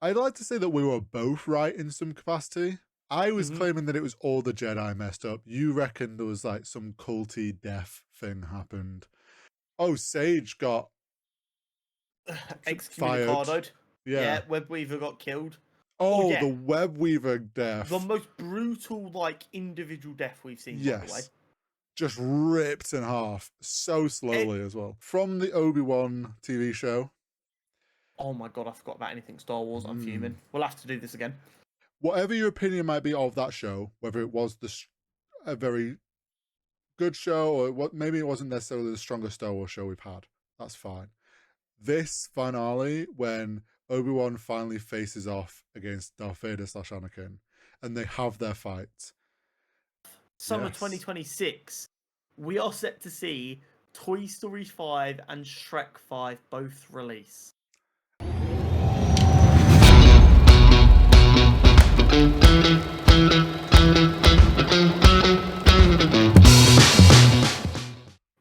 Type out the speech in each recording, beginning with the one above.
I'd like to say that we were both right in some capacity. I was claiming that it was all the Jedi messed up. You reckon there was like some culty death thing happened. Oh, Sage got excommunicated. Yeah. Web Weaver got killed. Oh, yeah. the Web Weaver death. The most brutal, like, individual death we've seen, by the way. Just ripped in half so slowly as well. From the Obi-Wan TV show. Oh my god, I forgot about anything Star Wars. I'm fuming. We'll have to do this again. Whatever your opinion might be of that show, whether it was a very good show or maybe it wasn't necessarily the strongest Star Wars show we've had, that's fine. This finale, when Obi-Wan finally faces off against Darth Vader / Anakin, and they have their fight. Summer 2026, we are set to see Toy Story 5 and Shrek 5 both release.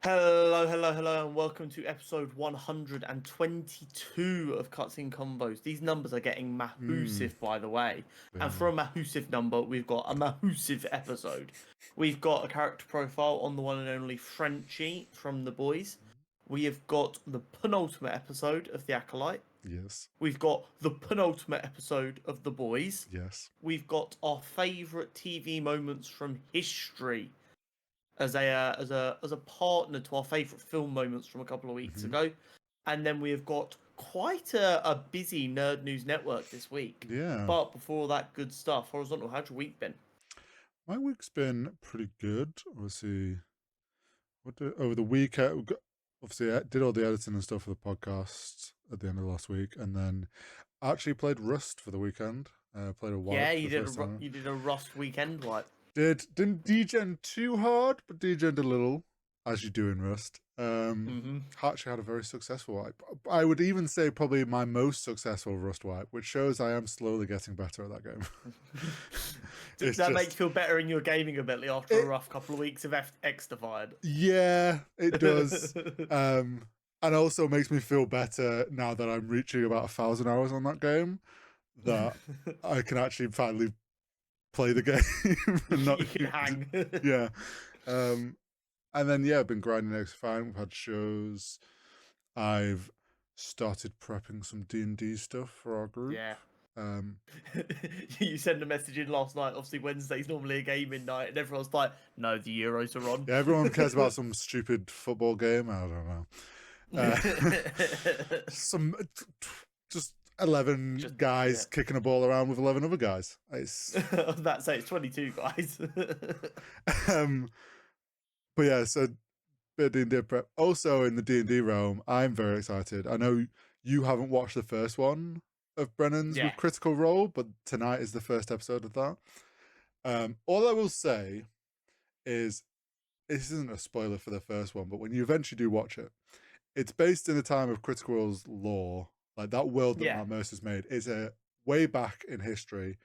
Hello, and welcome to episode 122 of Cutscene Combos. These numbers are getting mahoosive, by the way. Yeah. And for a mahoosive number, we've got a mahoosive episode. We've got a character profile on the one and only Frenchie from The Boys. We have got the penultimate episode of The Acolyte. Yes. We've got the penultimate episode of The Boys. Yes. We've got our favourite TV moments from history as a partner to our favourite film moments from a couple of weeks ago. And then we have got quite a busy Nerd News Network this week. Yeah. But before all that good stuff, Horizontal, how's your week been? My week's been pretty good. Obviously, over the weekend, obviously I did all the editing and stuff for the podcast at the end of last week, and then I actually played Rust for the weekend. Played a wipe. Yeah, you did a Rust weekend wipe. Didn't degen too hard, but degened a little, as you do in Rust. Actually had a very successful wipe. I would even say probably my most successful Rust wipe, which shows I am slowly getting better at that game. Does that make you feel better in your gaming ability after a rough couple of weeks of X-Defied? Yeah, it does. And also makes me feel better now that I'm reaching about 1,000 hours on that game, that I can actually finally play the game and not you can hang. Yeah. And then I've been grinding X fine. We've had shows. I've started prepping some D&D stuff for our group. Yeah. You sent a message in last night. Obviously, Wednesday's normally a gaming night, and everyone's like, "No, the Euros are on." Yeah, everyone cares about some stupid football game. I don't know. Just 11 guys kicking a ball around with 11 other guys. It's that's it's 22 guys. But yeah, so bit of D&D prep. Also in the D&D realm, I'm very excited. I know you haven't watched the first one of Brennan's with Critical Role, but tonight is the first episode of that. All I will say is, this isn't a spoiler for the first one, but when you eventually do watch it, it's based in the time of Critical Role's lore. Like that world that Matt Mercer's made is a way back in history.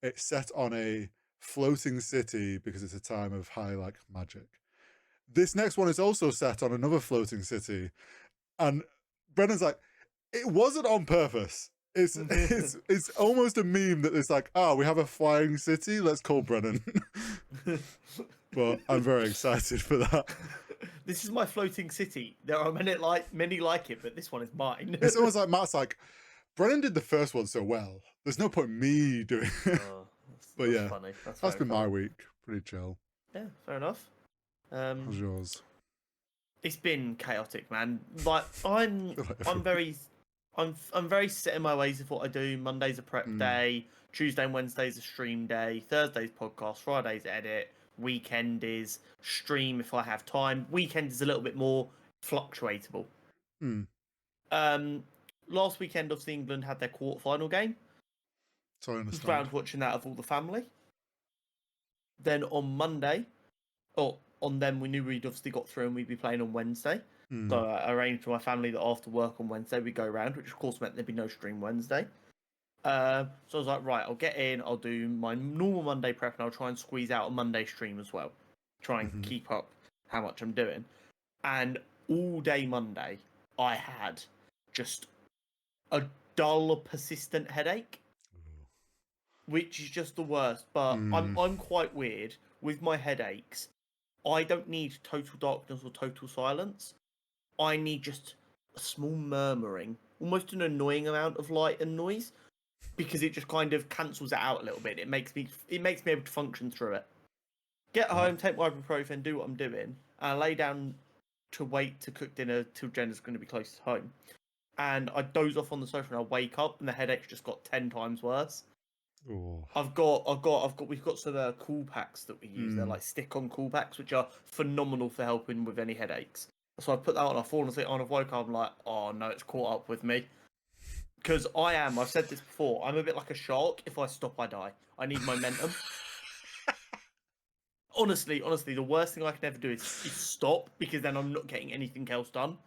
It's set on a floating city because it's a time of high magic. This next one is also set on another floating city, and Brennan's like, it wasn't on purpose. It's almost a meme that it's like, we have a flying city, let's call Brennan. But I'm very excited for that. This is my floating city. There are many like it, but this one is mine. It's almost like Matt's like, Brennan did the first one so well. There's no point me doing it. But that's funny. That's been my week. Pretty chill. Yeah, fair enough. How's yours? It's been chaotic, man. Like I'm very set in my ways of what I do. Monday's a prep day. Tuesday and Wednesday's a stream day. Thursday's podcast. Friday's edit. Weekend is stream if I have time. Weekend is a little bit more fluctuatable. Last weekend, obviously, England had their quarterfinal game. So I understand. Round watching that of all the family. Then on Monday, on them, we knew we'd obviously got through and we'd be playing on Wednesday. So I arranged for my family that after work on Wednesday we'd go around, which of course meant there'd be no stream Wednesday. So I was like, right, I'll get in, I'll do my normal Monday prep, and I'll try and squeeze out a Monday stream as well. Try and keep up how much I'm doing. And all day Monday, I had just a dull, persistent headache, which is just the worst. But I'm quite weird with my headaches. I don't need total darkness or total silence. I need just a small murmuring, almost an annoying amount of light and noise, because it just kind of cancels it out a little bit. It makes me able to function through it. Get home, take my ibuprofen, do what I'm doing, and I lay down to wait to cook dinner till Jenna's going to be close to home. And I doze off on the sofa and I wake up and the headache's just got 10 times worse. Ooh. We've got some cool packs that we use. They're like stick-on cool packs, which are phenomenal for helping with any headaches. So I put that on, I've fallen asleep on, I've woke up, I'm like, oh no, it's caught up with me. Because I've said this before, I'm a bit like a shark. If I stop, I die. I need momentum. Honestly, the worst thing I can ever do is stop, because then I'm not getting anything else done.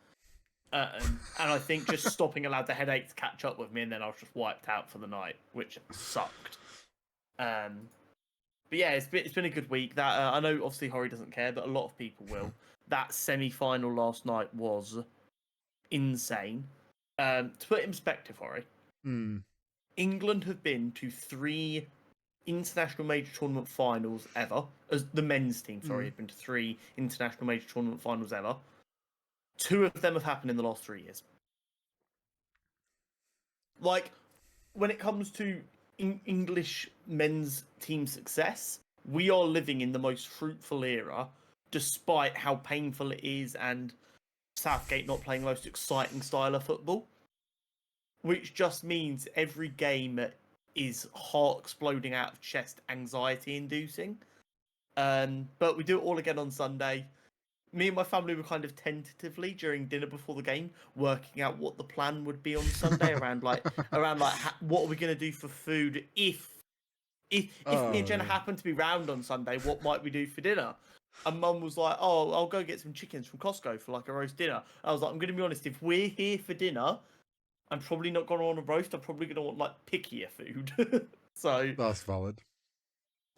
And I think just stopping allowed the headache to catch up with me, and then I was just wiped out for the night, which sucked. But yeah, it's been a good week. That I know, obviously, Horry doesn't care, but a lot of people will. That semi-final last night was insane. To put it in perspective, Horry, England have been to 3 international major tournament finals ever. As the men's team, have been to 3 international major tournament finals ever. 2 of them have happened in the last 3 years. Like, when it comes to English men's team success, we are living in the most fruitful era, despite how painful it is and Southgate not playing the most exciting style of football. Which just means every game is heart exploding out of chest, anxiety inducing. But we do it all again on Sunday. Me and my family were kind of tentatively during dinner before the game working out what the plan would be on Sunday around what are we going to do for food if me and Jenna happen to be round on Sunday, what might we do for dinner? And Mum was like, oh, I'll go get some chickens from Costco for like a roast dinner. I was like, I'm going to be honest, if we're here for dinner, I'm probably not going to want a roast. I'm probably going to want like pickier food. So that's valid.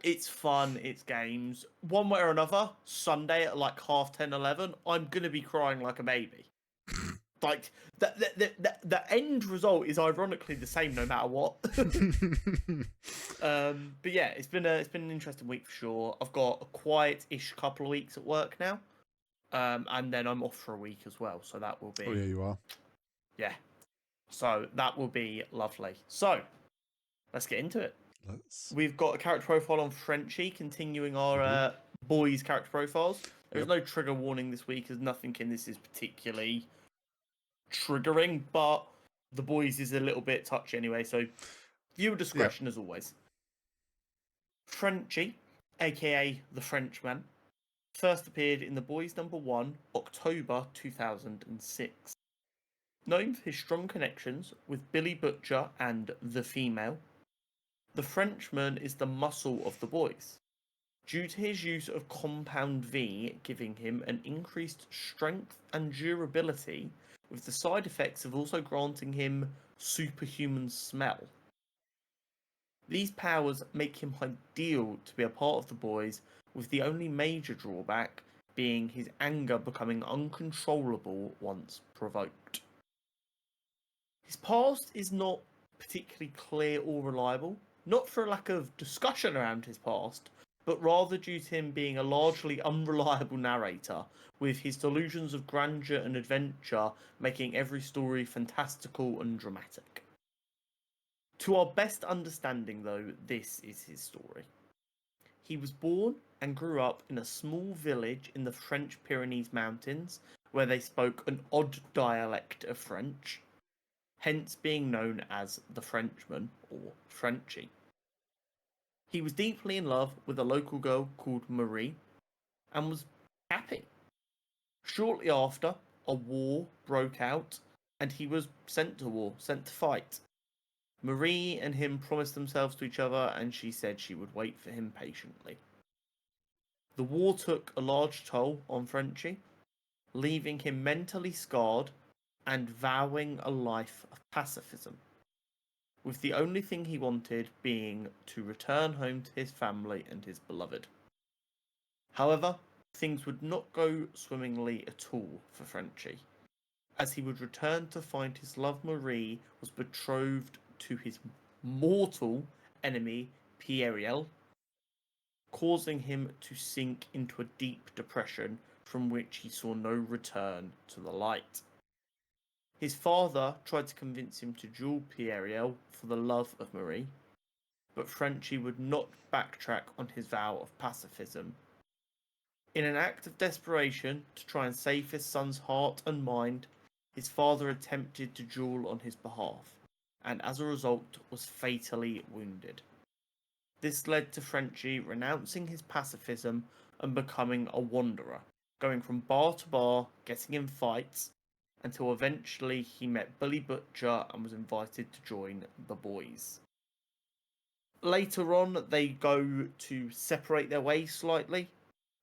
It's fun. It's games. One way or another, Sunday at like 10:30, 11, I'm going to be crying like a baby. Like the end result is ironically the same no matter what. But yeah, it's been an interesting week for sure. I've got a quiet-ish couple of weeks at work now. And then I'm off for a week as well. So that will be. Oh yeah, you are. Yeah. So that will be lovely. So let's get into it. We've got a character profile on Frenchie, continuing our boys' character profiles. There's no trigger warning this week, as nothing in this is particularly triggering, but the boys is a little bit touchy anyway, so viewer discretion as always. Frenchie, aka the Frenchman, first appeared in The Boys #1, October 2006. Known for his strong connections with Billy Butcher and The Female, the Frenchman is the muscle of the boys, due to his use of Compound V giving him an increased strength and durability, with the side effects of also granting him superhuman smell. These powers make him ideal to be a part of the boys, with the only major drawback being his anger becoming uncontrollable once provoked. His past is not particularly clear or reliable, not for a lack of discussion around his past, but rather due to him being a largely unreliable narrator, with his delusions of grandeur and adventure making every story fantastical and dramatic. To our best understanding, though, this is his story. He was born and grew up in a small village in the French Pyrenees Mountains, where they spoke an odd dialect of French, hence being known as the Frenchman, or Frenchie. He was deeply in love with a local girl called Marie, and was happy. Shortly after, a war broke out, and he was sent to war, sent to fight. Marie and him promised themselves to each other, and she said she would wait for him patiently. The war took a large toll on Frenchie, leaving him mentally scarred and vowing a life of pacifism, with the only thing he wanted being to return home to his family and his beloved. However, things would not go swimmingly at all for Frenchie, as he would return to find his love Marie was betrothed to his mortal enemy Pierre, causing him to sink into a deep depression from which he saw no return to the light. His father tried to convince him to duel Pierre for the love of Marie, but Frenchie would not backtrack on his vow of pacifism. In an act of desperation to try and save his son's heart and mind, his father attempted to duel on his behalf, and as a result was fatally wounded. This led to Frenchie renouncing his pacifism and becoming a wanderer, going from bar to bar, getting in fights, until eventually he met Billy Butcher and was invited to join the boys. Later on, they go to separate their ways slightly,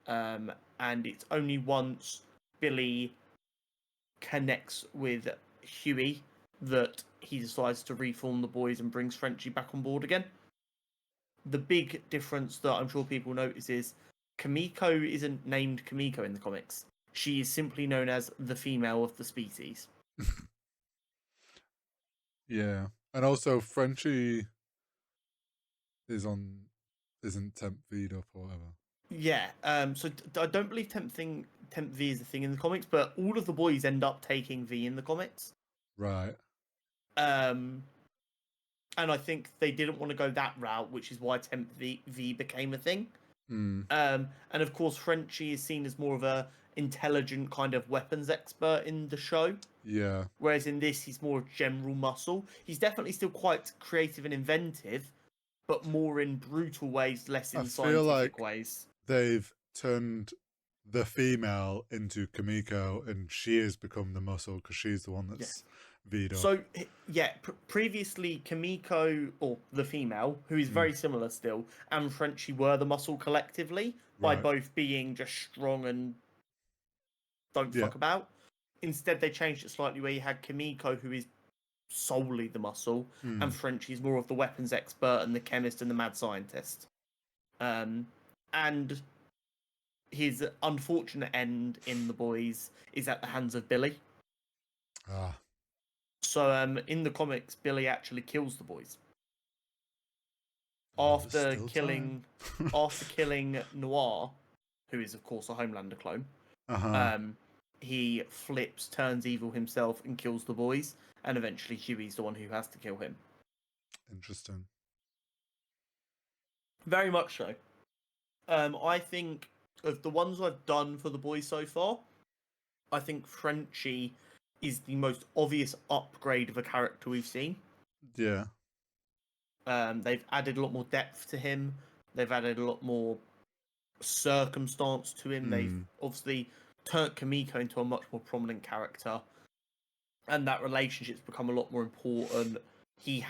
and it's only once Billy connects with Huey that he decides to reform the boys and brings Frenchie back on board again. The big difference that I'm sure people notice is Kimiko isn't named Kimiko in the comics. She is simply known as the female of the species. Yeah. And also Frenchie isn't temp V'd up or whatever. Yeah, so I don't believe temp V is a thing in the comics, but all of the boys end up taking V in the comics. Right. And I think they didn't want to go that route, which is why temp V became a thing. Mm. And of course, Frenchie is seen as more of a intelligent kind of weapons expert in the show. Yeah. Whereas in this, he's more general muscle. He's definitely still quite creative and inventive, but more in brutal ways, less in scientific ways. They've turned the female into Kimiko, and she has become the muscle because she's the one that's V'd up. So, yeah, previously Kimiko, or the female, who is very similar still, and Frenchie were the muscle collectively, by both being just strong and don't fuck about. Instead, they changed it slightly where you had Kimiko, who is solely the muscle, and Frenchie's more of the weapons expert and the chemist and the mad scientist. And his unfortunate end in The Boys is at the hands of Billy. So in the comics, Billy actually kills the boys. After killing Noir, who is of course a Homelander clone, he flips, turns evil himself, and kills the boys. And eventually, Huey's the one who has to kill him. Interesting. Very much so. I think of the ones I've done for the boys so far, I think Frenchie is the most obvious upgrade of a character we've seen. Yeah. They've added a lot more depth to him. They've added a lot more circumstance to him. They've obviously turned Kimiko into a much more prominent character. And that relationship's become a lot more important. He's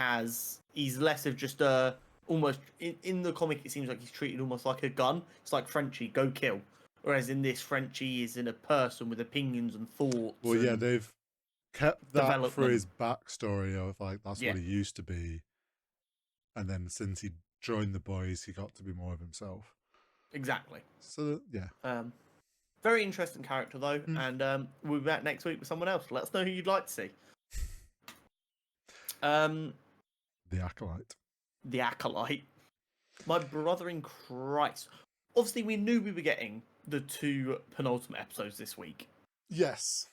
less of just a almost in the comic. It seems like he's treated almost like a gun. It's like Frenchie, go kill. Whereas in this, Frenchie is in a person with opinions and thoughts. Well, yeah, they've kept that for his backstory of like that's what he used to be, and then since he joined the boys, he got to be more of himself. Exactly. So yeah. Very interesting character, though, and we'll be back next week with someone else. Let us know who you'd like to see. The Acolyte. The Acolyte. My brother in Christ. Obviously, we knew we were getting the 2 penultimate episodes this week. Yes.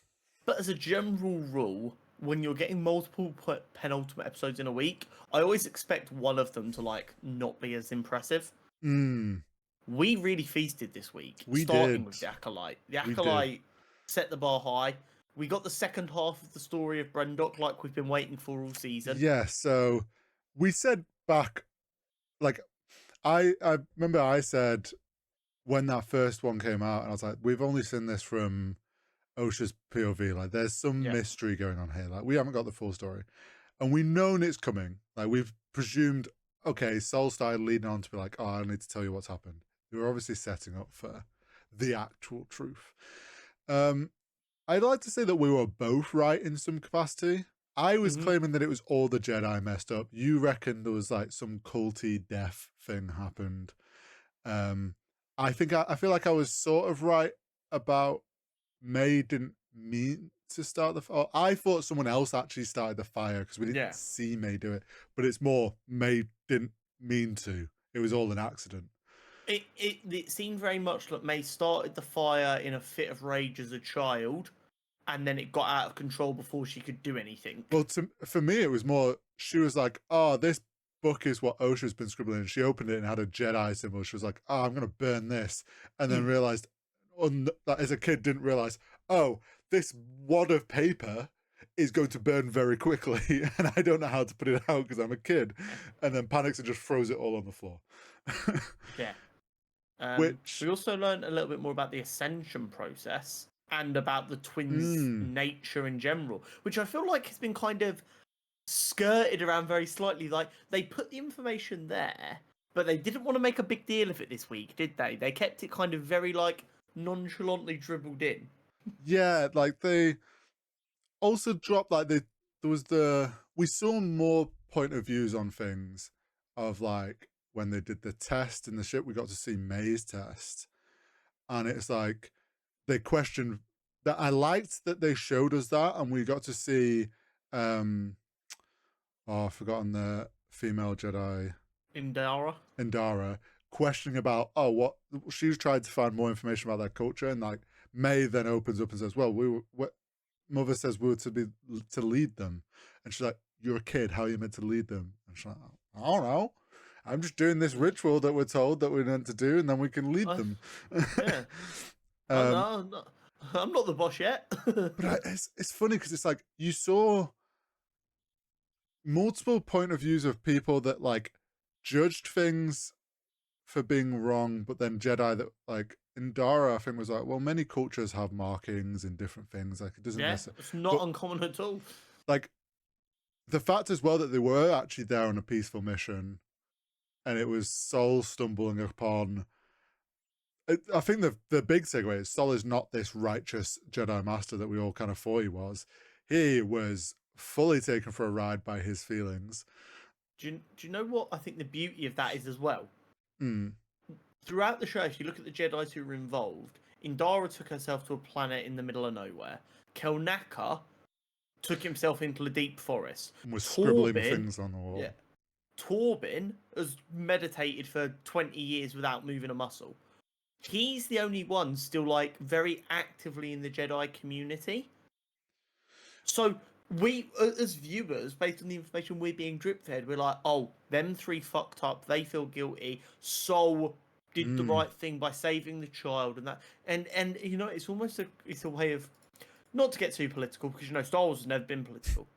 But as a general rule, when you're getting multiple penultimate episodes in a week, I always expect one of them to, not be as impressive. We really feasted this week, starting with The Acolyte. The Acolyte set the bar high. We got the second half of the story of Brendock like we've been waiting for all season. Yeah, so we said back, I remember I said when that first one came out, and I was like, we've only seen this from Osha's POV. There's some mystery going on here. We haven't got the full story. And we've known it's coming. We've presumed, okay, Sol started leading on to be like, oh, I need to tell you what's happened. They were obviously setting up for the actual truth. I'd like to say that we were both right in some capacity. I was claiming that it was all the Jedi messed up. You reckon there was some culty death thing happened. I feel like I was sort of right about May didn't mean to start the fire. I thought someone else actually started the fire because we didn't see May do it. But it's more May didn't mean to. It was all an accident. It seemed very much like May started the fire in a fit of rage as a child, and then it got out of control before she could do anything. Well, for me, it was more, she was like, oh, this book is what Osha's been scribbling. And she opened it and had a Jedi symbol. She was like, oh, I'm going to burn this. And then realized, that as a kid, didn't realize, oh, this wad of paper is going to burn very quickly. And I don't know how to put it out because I'm a kid. And then panics and just throws it all on the floor. Yeah. Which we also learned a little bit more about the ascension process and about the twins' nature in general, which I feel like has been kind of skirted around very slightly. Like, they put the information there, but they didn't want to make a big deal of it this week, did they? They kept it kind of very, like, nonchalantly dribbled in. Yeah, like, they also dropped, like, we saw more point of views on things of, like, when they did the test in the ship, we got to see May's test. And it's like, they questioned that. I liked that they showed us that, and we got to see, I've forgotten the female Jedi. Indara, questioning about, what she's tried to find more information about their culture. And like, May then opens up and says, well, Mother says we were to lead them. And she's like, you're a kid, how are you meant to lead them? And she's like, I don't know. I'm just doing this ritual that we're told that we're meant to do, and then we can lead them. Yeah. I'm not the boss yet. But it's funny because it's like, you saw multiple point of views of people that like judged things for being wrong, but then Jedi that like Indara, I think, was like, well, many cultures have markings and different things. Like, it doesn't necessarily. It's not uncommon at all. Like, the fact as well that they were actually there on a peaceful mission, and it was Sol stumbling upon. I think the big segue is Sol is not this righteous Jedi Master that we all kind of thought he was. He was fully taken for a ride by his feelings. Do you know what I think the beauty of that is as well? Throughout the show, if you look at the Jedi who were involved, Indara took herself to a planet in the middle of nowhere. Kelnaka took himself into a deep forest. And was scribbling things on the wall. Yeah. Torbin has meditated for 20 years without moving a muscle. He's the only one still, like, very actively in the Jedi community. So we, as viewers, based on the information we're being drip-fed, we're like, oh, them three fucked up, they feel guilty, Sol did the right thing by saving the child, and that, and you know, it's almost it's a way of, not to get too political, because, you know, Star Wars has never been political,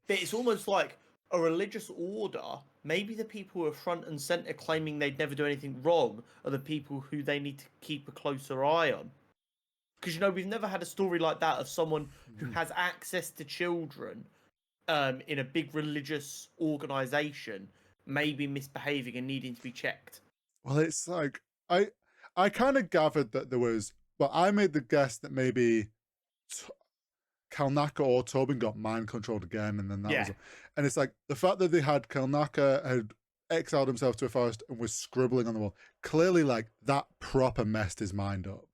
but it's almost like a religious order. Maybe the people who are front and center claiming they'd never do anything wrong are the people who they need to keep a closer eye on. Because, you know, we've never had a story like that of someone who has access to children in a big religious organization maybe misbehaving and needing to be checked. Well, it's like, I kind of gathered that there was, I made the guess that maybe Kelnaka or Tobin got mind controlled again, and then that was, and it's like the fact that they had Kelnaka had exiled himself to a forest and was scribbling on the wall, clearly, like, that proper messed his mind up.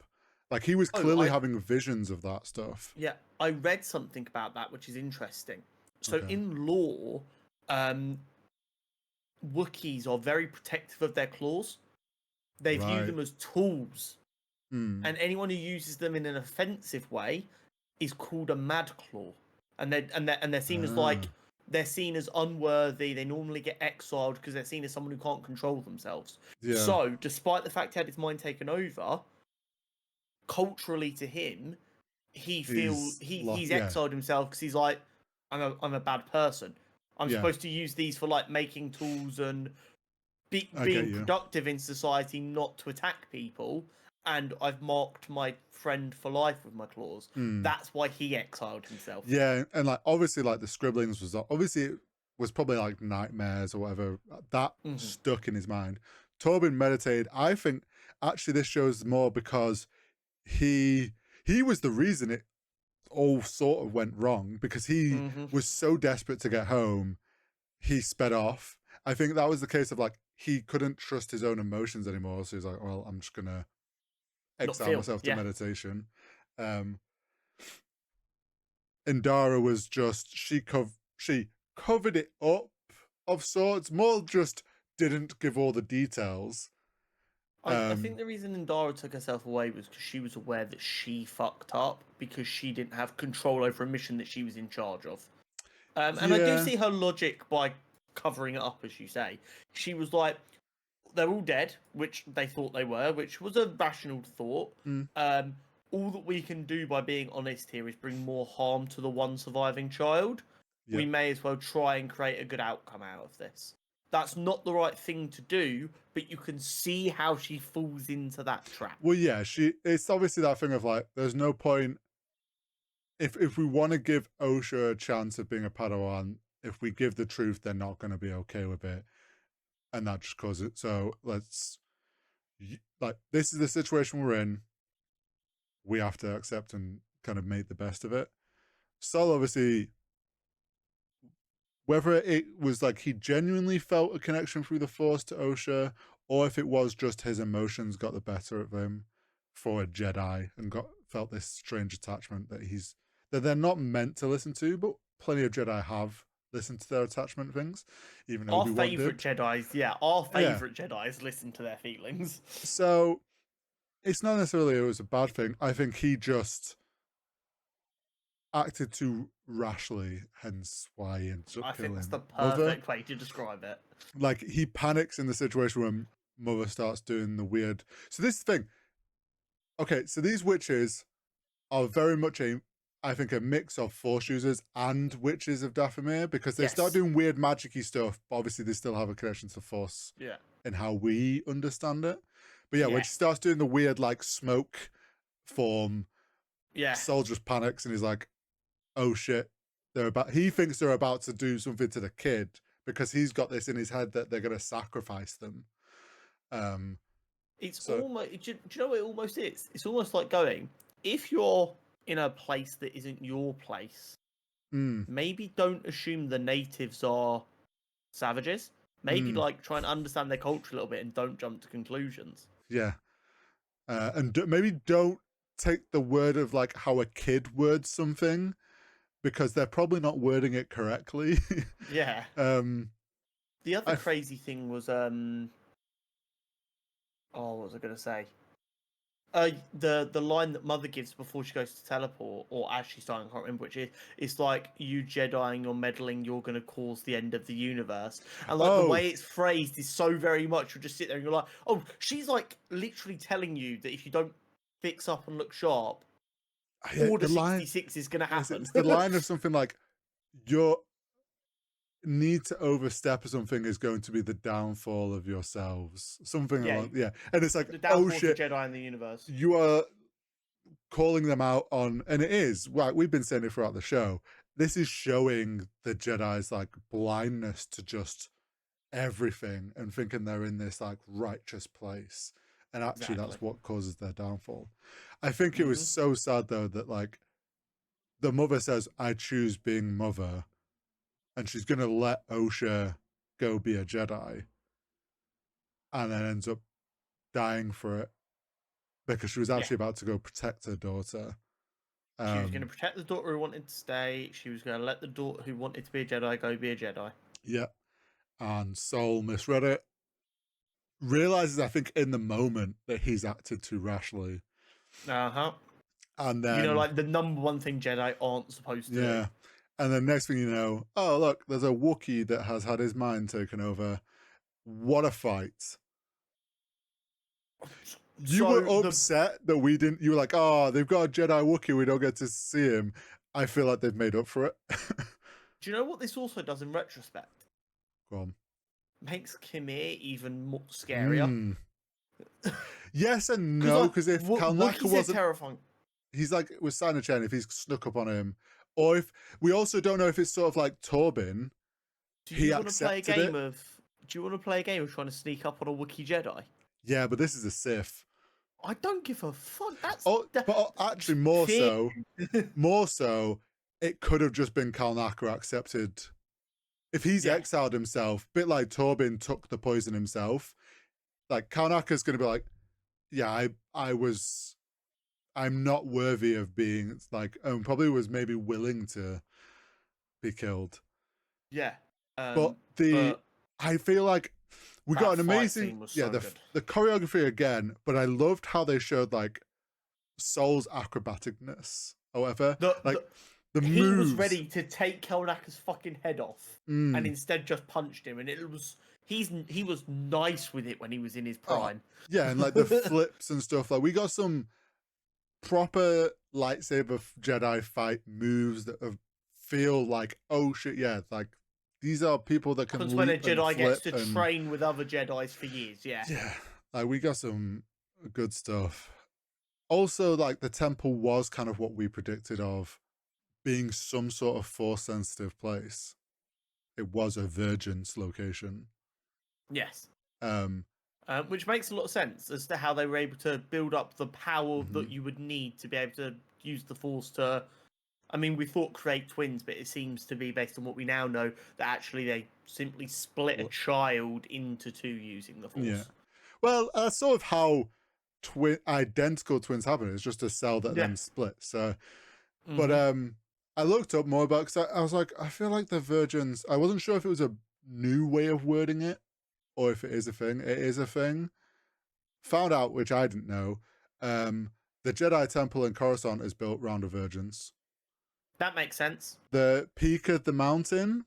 Like, he was clearly having visions of that stuff. Yeah, I read something about that, which is interesting. So in lore, Wookiees are very protective of their claws. They view them as tools. And anyone who uses them in an offensive way is called a mad claw. And they're seen as like, they're seen as unworthy. They normally get exiled because they're seen as someone who can't control themselves. Yeah. So, despite the fact he had his mind taken over, culturally to him, he feels he's exiled himself because he's like, I'm a bad person. I'm supposed to use these for like making tools and being productive in society, not to attack people. And I've marked my friend for life with my claws. That's why he exiled himself. Yeah, and like obviously, like the scribblings was probably like nightmares or whatever that stuck in his mind. Tobin meditated. I think actually this shows more because he was the reason it all sort of went wrong, because he was so desperate to get home, he sped off. I think that was the case of like, he couldn't trust his own emotions anymore, so he's like, well, I'm just gonna exile myself to meditation. Indara was just she covered it up of sorts, more just didn't give all the details. I think the reason Indara took herself away was because she was aware that she fucked up because she didn't have control over a mission that she was in charge of. And I do see her logic by covering it up, as you say. She was like, they're all dead, which they thought they were, which was a rational thought. All that we can do by being honest here is bring more harm to the one surviving child. We may as well try and create a good outcome out of this. That's not the right thing to do, but you can see how she falls into that trap. Well, yeah, it's obviously that thing of like, there's no point if we want to give Osha a chance of being a Padawan, if we give the truth, they're not going to be okay with it, and that just causes it. So let's this is the situation we're in. We have to accept and kind of make the best of it. Sol obviously, whether it was like he genuinely felt a connection through the Force to Osha, or if it was just his emotions got the better of him for a Jedi and felt this strange attachment that they're not meant to listen to, but plenty of Jedi have listened to their attachment things, even though our favorite Jedis, Jedis listen to their feelings. So it's not necessarily it was a bad thing. I think he just acted too rashly, hence why he ends up killing. I think that's the perfect way to describe it. Like, he panics in the situation when Mother starts doing the weird. So this is the thing. Okay, so these witches are very much I think a mix of Force users and witches of Dathomir, because they start doing weird magic-y stuff, but obviously they still have a connection to Force in how we understand it. But when she starts doing the weird like smoke form, Sol just panics and he's like, oh shit, he thinks they're about to do something to the kid because he's got this in his head that they're going to sacrifice them. It's almost, do you know what it almost is? It's almost like going, if you're in a place that isn't your place, maybe don't assume the natives are savages. Maybe like try and understand their culture a little bit and don't jump to conclusions. Yeah. And maybe don't take the word of like how a kid words something, because they're probably not wording it correctly. Yeah. The other crazy thing was what was I going to say? The line that Mother gives before she goes to teleport, or as she's dying, I can't remember which it's like, you Jedi and you're meddling, you're going to cause the end of the universe. And like the way it's phrased is so very much, you'll just sit there and you're like, oh, she's like literally telling you that if you don't fix up and look sharp, Order 66 is going to happen. It's the line of something like, your need to overstep or something is going to be the downfall of yourselves. Something along, and it's like, oh shit, Jedi in the universe. You are calling them out on, and it is, right, we've been saying it throughout the show, this is showing the Jedi's like blindness to just everything and thinking they're in this like righteous place. And actually that's what causes their downfall. I think it was so sad though that like the Mother says, I choose being Mother, and she's going to let Osha go be a Jedi, and then ends up dying for it because she was actually about to go protect her daughter. She was going to protect the daughter who wanted to stay. She was going to let the daughter who wanted to be a Jedi go be a Jedi. Yeah. And Sol misread it. Realizes, I think, in the moment that he's acted too rashly. And then, like the number one thing Jedi aren't supposed to do. And then next thing you know, oh look, there's a Wookiee that has had his mind taken over. What a fight. You were upset that we didn't, you were like, oh, they've got a Jedi Wookiee, we don't get to see him. I feel like they've made up for it. Do you know what this also does in retrospect? Go on. Makes Kimir even more scarier. Yes and no, because if Kalnaka wasn't terrifying, he's like with Sign Chen, if he's snuck up on him, or if we also don't know if it's sort of like Torbin. Do you want to play a game of trying to sneak up on a Wookiee Jedi? Yeah, but this is a Sith. I don't give a fuck. But actually, more so, it could have just been Kalnaka accepted. If he's exiled himself, bit like Torbin took the poison himself, like Kalnaka's going to be like, yeah, I'm not worthy of being like, probably was maybe willing to be killed. Yeah. But I feel like we got an amazing, the choreography again, but I loved how they showed like Soul's acrobaticness. However, the he moves. was ready to take Kelnacker's fucking head off, and instead just punched him, and it was he was nice with it when he was in his prime. Yeah, and like the flips and stuff. Like we got some proper lightsaber Jedi fight moves that feel like, oh shit, yeah, like these are people that can. Because when a Jedi gets to train with other Jedis for years, yeah, like we got some good stuff. Also, like the temple was kind of what we predicted of being some sort of force sensitive place. It was a Virgin's location. Yes. Which makes a lot of sense as to how they were able to build up the power that you would need to be able to use the Force to. I mean, we thought create twins, but it seems to be based on what we now know that actually they simply split a child into two using the Force. Yeah. Well, that's sort of how identical twins happen. It's just a cell that then splits. So, but I looked up more about because I was like, I feel like the Virgins. I wasn't sure if it was a new way of wording it or if it is a thing. It is a thing. Found out, which I didn't know. The Jedi Temple in Coruscant is built around the Virgins. That makes sense. The peak of the mountain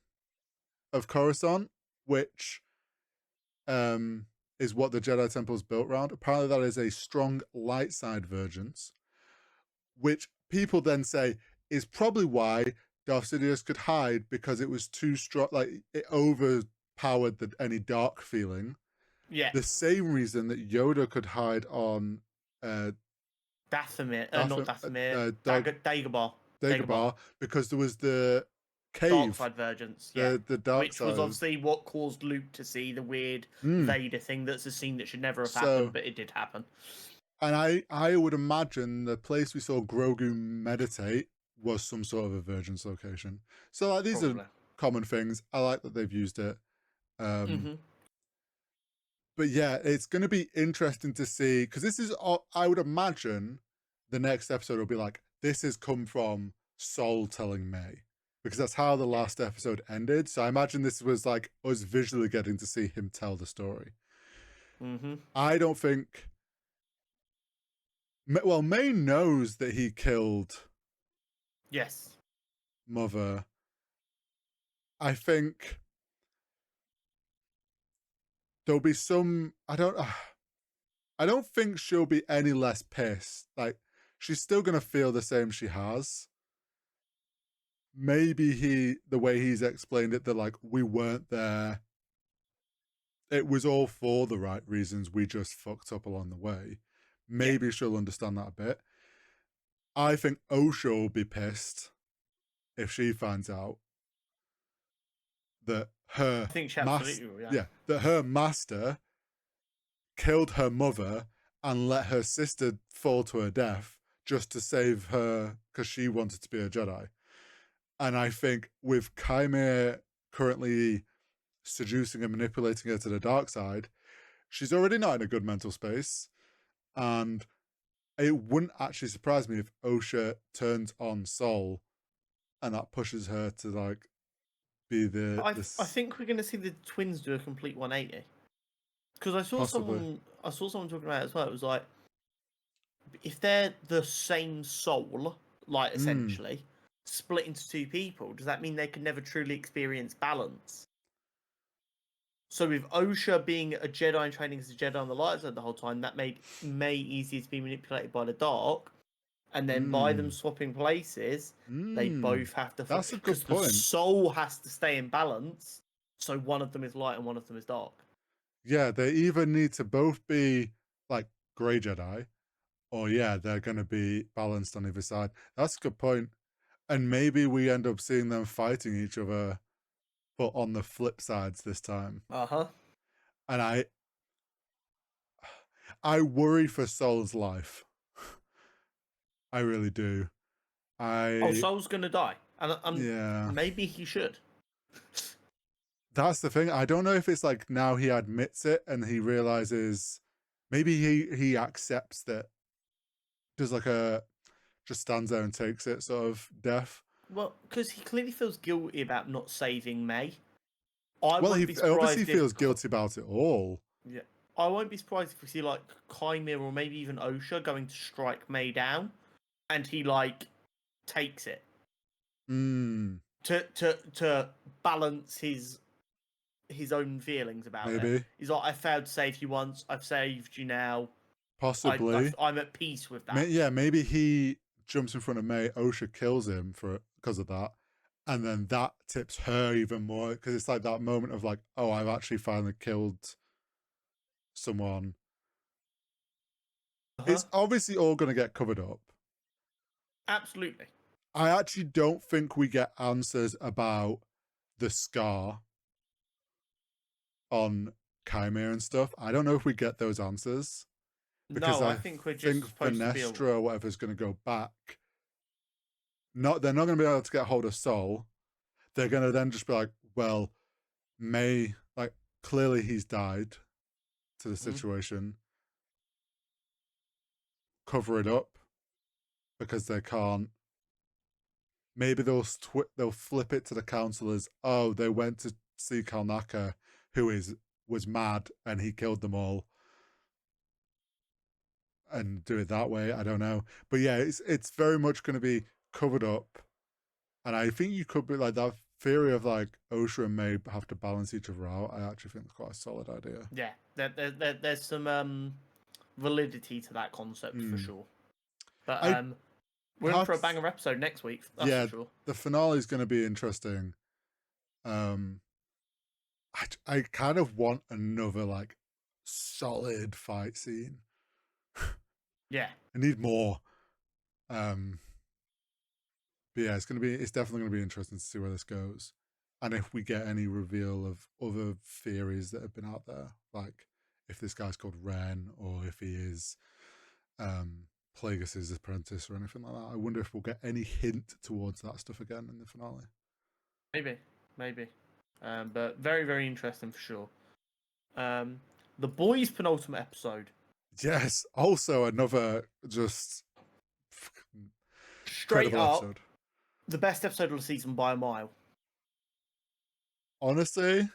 of Coruscant, which is what the Jedi Temple is built around. Apparently, that is a strong light side Virgins, which people then say is probably why Darth Sidious could hide because it was too strong, like it overpowered any dark feeling. Yeah. The same reason that Yoda could hide on Dathomir, not Dathomir, Dagobah. Dagobah, because there was the cave. Dark side Virgins, yeah. The dark Which side. was obviously what caused Luke to see the weird Vader thing. That's a scene that should never have happened, but it did happen. And I would imagine the place we saw Grogu meditate was some sort of a Virgin's location. So like these are common things. I like that they've used it. But yeah, it's going to be interesting to see because this is, I would imagine the next episode will be like, this has come from Sol telling May because that's how the last episode ended. So I imagine this was like us visually getting to see him tell the story. I don't think. Well, May knows that he killed. Yes. Mother. I think there'll be some. I don't think she'll be any less pissed. Like she's still gonna feel the same she has. Maybe the way he's explained it, that like we weren't there. It was all for the right reasons. We just fucked up along the way. Maybe she'll understand that a bit. I think Osha will be pissed if she finds out that her that her master killed her mother and let her sister fall to her death just to save her because she wanted to be a Jedi. And I think with Chimera currently seducing and manipulating her to the dark side, she's already not in a good mental space. And it wouldn't actually surprise me if Osha turns on Sol and that pushes her to like be the. I think we're going to see the twins do a complete 180. Because I saw someone talking about it as well. It was like, if they're the same soul, like essentially split into two people, does that mean they can never truly experience balance? So with Osha being a Jedi and training as a Jedi on the light side the whole time, that made May easier to be manipulated by the dark. And then by them swapping places, they both have to. That's a good point. The soul has to stay in balance, so one of them is light and one of them is dark. Yeah, they either need to both be like grey Jedi, or they're going to be balanced on either side. That's a good point. And maybe we end up seeing them fighting each other, but on the flip sides this time. And I worry for Sol's life. I really do. Sol's gonna die, and maybe he should. That's the thing. I don't know if it's like now he admits it and he realizes, maybe he accepts that does like a just stands there and takes it sort of death. Well, because he clearly feels guilty about not saving May. He obviously feels guilty about it all. Yeah, I won't be surprised if we see like Kymir or maybe even Osha going to strike May down, and he like takes it to balance his own feelings about it. He's like, I failed to save you once. I've saved you now. Possibly, I'm at peace with that. Yeah, maybe he jumps in front of May. Osha kills him because of that. And then that tips her even more because it's like that moment of like, oh, I've actually finally killed someone. It's obviously all going to get covered up. Absolutely. I actually don't think we get answers about the scar on Kymir and stuff. I don't know if we get those answers. Because I think we're just Venestra or whatever is going to go back. They're not going to be able to get hold of Sol. They're going to then just be like, well, May, like, clearly he's died to the situation. Cover it up because they can't. Maybe they'll flip it to the counselors. Oh, they went to see Kalnaka, who was mad and he killed them all. And do it that way. I don't know. But yeah, it's very much going to be covered up. And I think you could be like that theory of like Osha and May have to balance each other out. I actually think it's quite a solid idea. Yeah, there's some validity to that concept for sure. But we're in for a banger episode next week. That's for sure. The finale is going to be interesting. I kind of want another like solid fight scene. Yeah, I need more. But yeah, it's definitely going to be interesting to see where this goes, and if we get any reveal of other theories that have been out there, like if this guy's called Ren or if he is Plagueis' apprentice or anything like that. I wonder if we'll get any hint towards that stuff again in the finale. Maybe. But very, very interesting for sure. The Boys' penultimate episode. Yes, also another just straight up episode. The best episode of the season by a mile. Honestly,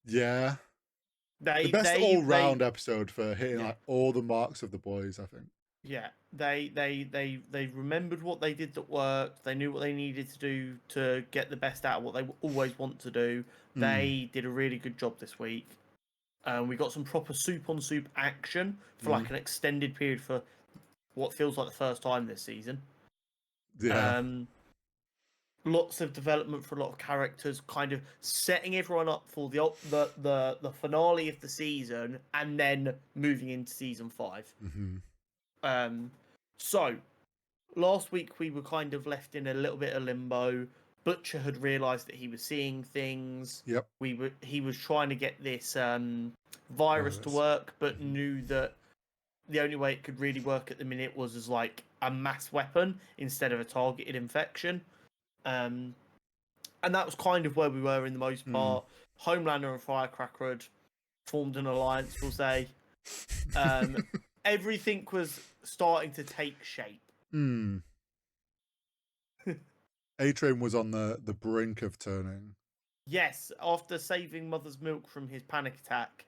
yeah. The best all-round episode for hitting like all the marks of the boys, I think. Yeah, they remembered what they did that worked. They knew what they needed to do to get the best out of what they always want to do. They did a really good job this week. We got some proper soup-on-soup action for like an extended period for what feels like the first time this season. Yeah. Lots of development for a lot of characters, kind of setting everyone up for the finale of the season, and then moving into season 5. So last week we were kind of left in a little bit of limbo. Butcher had realised that he was seeing things. Yep. He was trying to get this virus to work, but knew that the only way it could really work at the minute was as like a mass weapon instead of a targeted infection. And that was kind of where we were in the most part. Homelander and Firecracker had formed an alliance, we'll say. Everything was starting to take shape. A-Train was on the brink of turning. Yes, after saving Mother's Milk from his panic attack,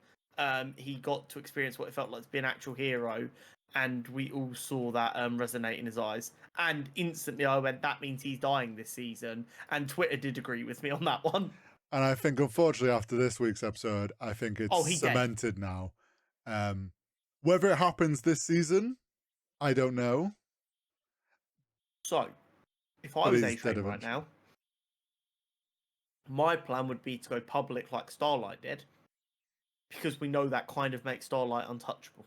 he got to experience what it felt like to be an actual hero, and we all saw that resonate in his eyes. And instantly I went, that means he's dying this season. And Twitter did agree with me on that one. And I think, unfortunately, after this week's episode, I think it's cemented now. Whether it happens this season, I don't know. So, if I was A-Train right now, my plan would be to go public like Starlight did, because we know that kind of makes Starlight untouchable.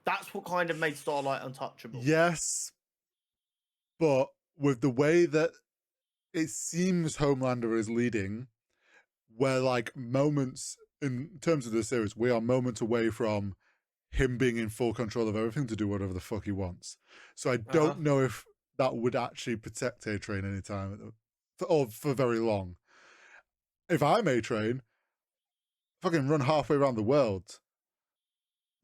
That's what kind of made Starlight untouchable. Yes, but with the way that it seems Homelander is leading, where like moments, in terms of the series, we are moments away from him being in full control of everything to do whatever the fuck he wants. So I don't know if that would actually protect A-Train anytime, or for very long. If I'm A-Train, fucking run halfway around the world.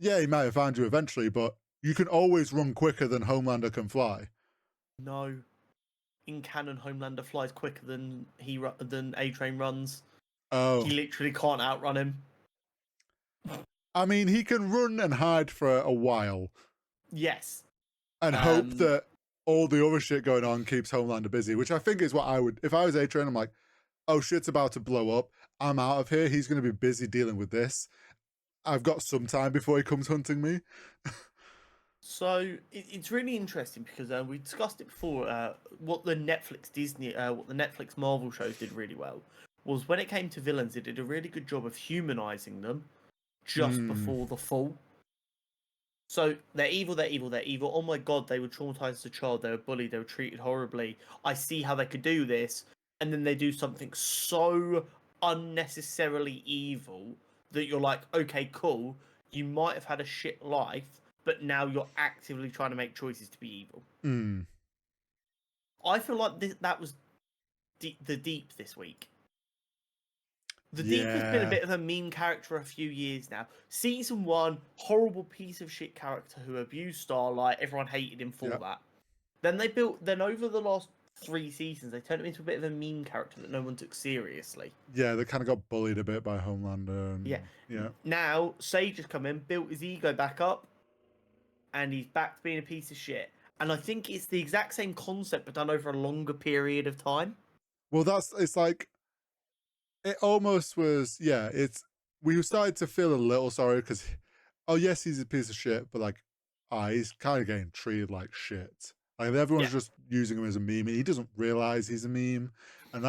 Yeah, he might have found you eventually, but You can always run quicker than Homelander can fly. No. In canon, Homelander flies quicker than than A-Train runs. Oh. He literally can't outrun him. I mean, he can run and hide for a while. Yes. And hope that all the other shit going on keeps Homelander busy, which I think is what I would... If I was A-Train, I'm like, oh, shit's about to blow up. I'm out of here. He's going to be busy dealing with this. I've got some time before he comes hunting me. So it's really interesting because we discussed it before. What the Netflix Marvel shows did really well was when it came to villains, it did a really good job of humanizing them just before the fall. So they're evil, they're evil, they're evil. Oh my god, they were traumatized as a child. They were bullied. They were treated horribly. I see how they could do this, and then they do something so unnecessarily evil that you're like, okay, cool. You might have had a shit life, but now you're actively trying to make choices to be evil. I feel like that was the Deep this week. The Deep has been a bit of a mean character a few years now. Season 1, horrible piece of shit character who abused Starlight. Everyone hated him for that. Then over the last 3 seasons, they turned him into a bit of a meme character that no one took seriously. Yeah, they kind of got bullied a bit by Homelander. And, yeah. Now, Sage has come in, built his ego back up, and he's back to being a piece of shit. And I think it's the exact same concept, but done over a longer period of time. Well, it's like, it almost was, we started to feel a little sorry because, oh, yes, he's a piece of shit, but like, he's kind of getting treated like shit. Like, everyone's just using him as a meme, and he doesn't realize he's a meme. And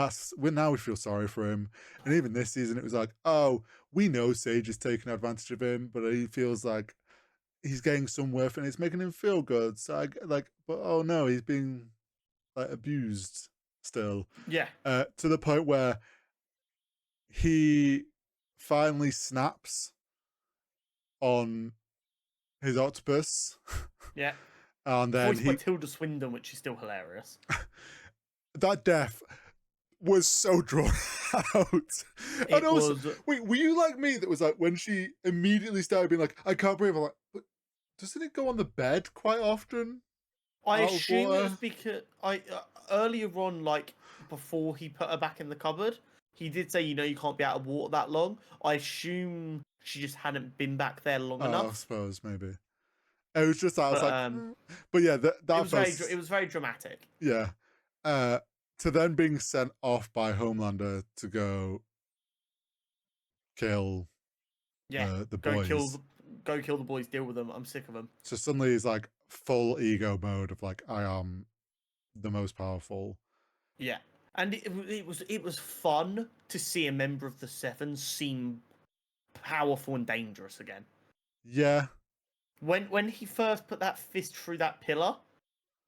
now we feel sorry for him. And even this season, it was like, oh, we know Sage is taking advantage of him, but he feels like he's getting some worth and it's making him feel good. So but oh no, he's being like abused still. Yeah. To the point where he finally snaps on his octopus. Yeah. And then voiced by Tilda Swinton, which is still hilarious. That death was so drawn out. And also, wait, were you like me that was like when she immediately started being like, I can't breathe? I'm like, but doesn't it go on the bed quite often? I assume it was because earlier on, like before he put her back in the cupboard, he did say, you can't be out of water that long. I assume she just hadn't been back there long enough. I suppose maybe. It was just I was but yeah, it was very dramatic. Yeah. To then being sent off by Homelander to go kill the boys. Go kill the boys, deal with them. I'm sick of them. So suddenly he's like full ego mode of like, I am the most powerful. Yeah. And it was fun to see a member of the Seven seem powerful and dangerous again. Yeah. When he first put that fist through that pillar,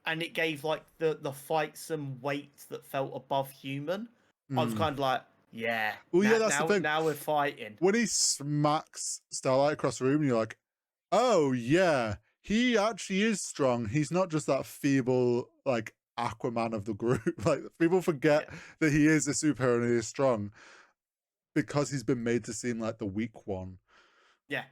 and it gave like the fight some weight that felt above human, I was kind of like, yeah. Well, that's the thing. Now we're fighting. When he smacks Starlight across the room, you're like, oh yeah, he actually is strong. He's not just that feeble like Aquaman of the group. Like people forget that he is a superhero and he is strong because he's been made to seem like the weak one. Yeah.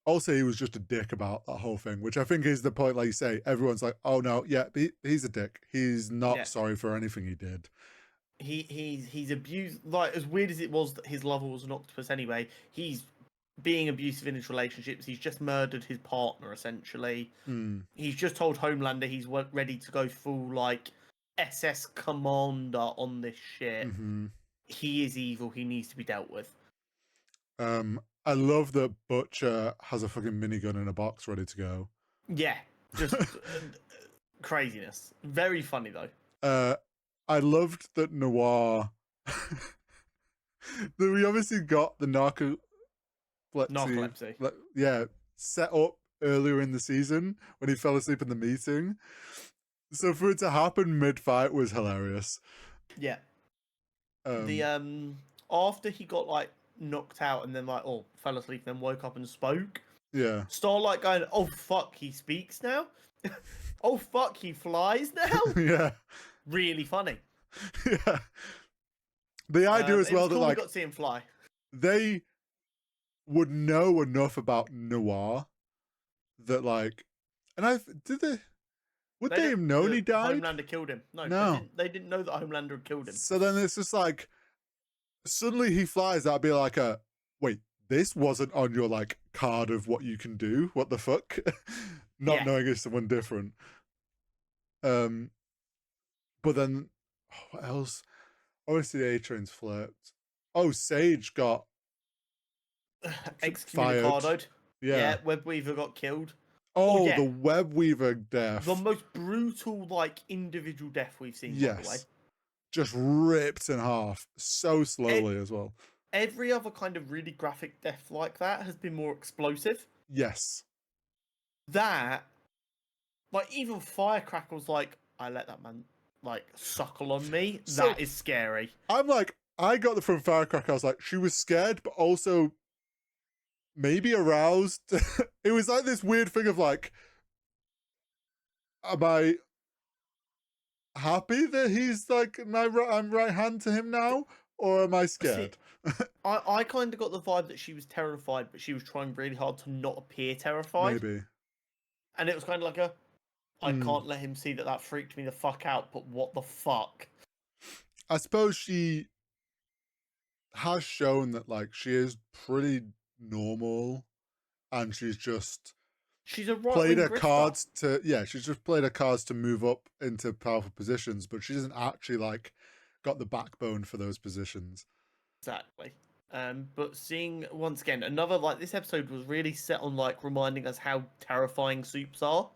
Also, he was just a dick about that whole thing, which I think is the point. Like you say, everyone's like, "Oh no, yeah, he's a dick. He's not sorry for anything he did." He's abused. Like as weird as it was that his lover was an octopus. Anyway, he's being abusive in his relationships. He's just murdered his partner essentially. He's just told Homelander he's ready to go full like SS commander on this shit. He is evil. He needs to be dealt with. I love that Butcher has a fucking minigun in a box ready to go. Yeah, just craziness. Very funny though. I loved that Noir. That we obviously got the narcolepsy. Set up earlier in the season when he fell asleep in the meeting. So for it to happen mid-fight was hilarious. Yeah. After he got like knocked out and then like fell asleep and then woke up and spoke. Yeah. Starlight going, oh fuck, he speaks now? Oh fuck, he flies now? Yeah. Really funny. Yeah. The idea as well that like we got to see him fly. They would know enough about Noir that like, and would they have known he died? Homelander killed him. No, they didn't know that Homelander had killed him. So then it's just like, suddenly he flies. That'd be like wait, this wasn't on your like card of what you can do. What the fuck? Not knowing it's someone different. But then what else? Obviously, the A-Train's flipped. Oh, Sage got excommunicated. Yeah, Webweaver got killed. Oh, the Webweaver death. The most brutal, like, individual death we've seen, by the way. Just ripped in half so slowly as well. Every other kind of really graphic death like that has been more explosive. Yes. That, like, even Firecrackle's like, I let that man, like, suckle on me. So, that is scary. I'm like, I got from Firecracker, I was like, she was scared, but also maybe aroused. It was like this weird thing of like, am I happy that he's like I'm right hand to him now, or am I scared? See, I kind of got the vibe that she was terrified, but she was trying really hard to not appear terrified. Maybe. And it was kind of like I can't let him see that freaked me the fuck out, but what the fuck? I suppose she has shown that like she is pretty normal, and she's a played her cards to she's just played her cards to move up into powerful positions, but she hasn't actually like got the backbone for those positions. Exactly. But seeing once again another like this episode was really set on like reminding us how terrifying supes are.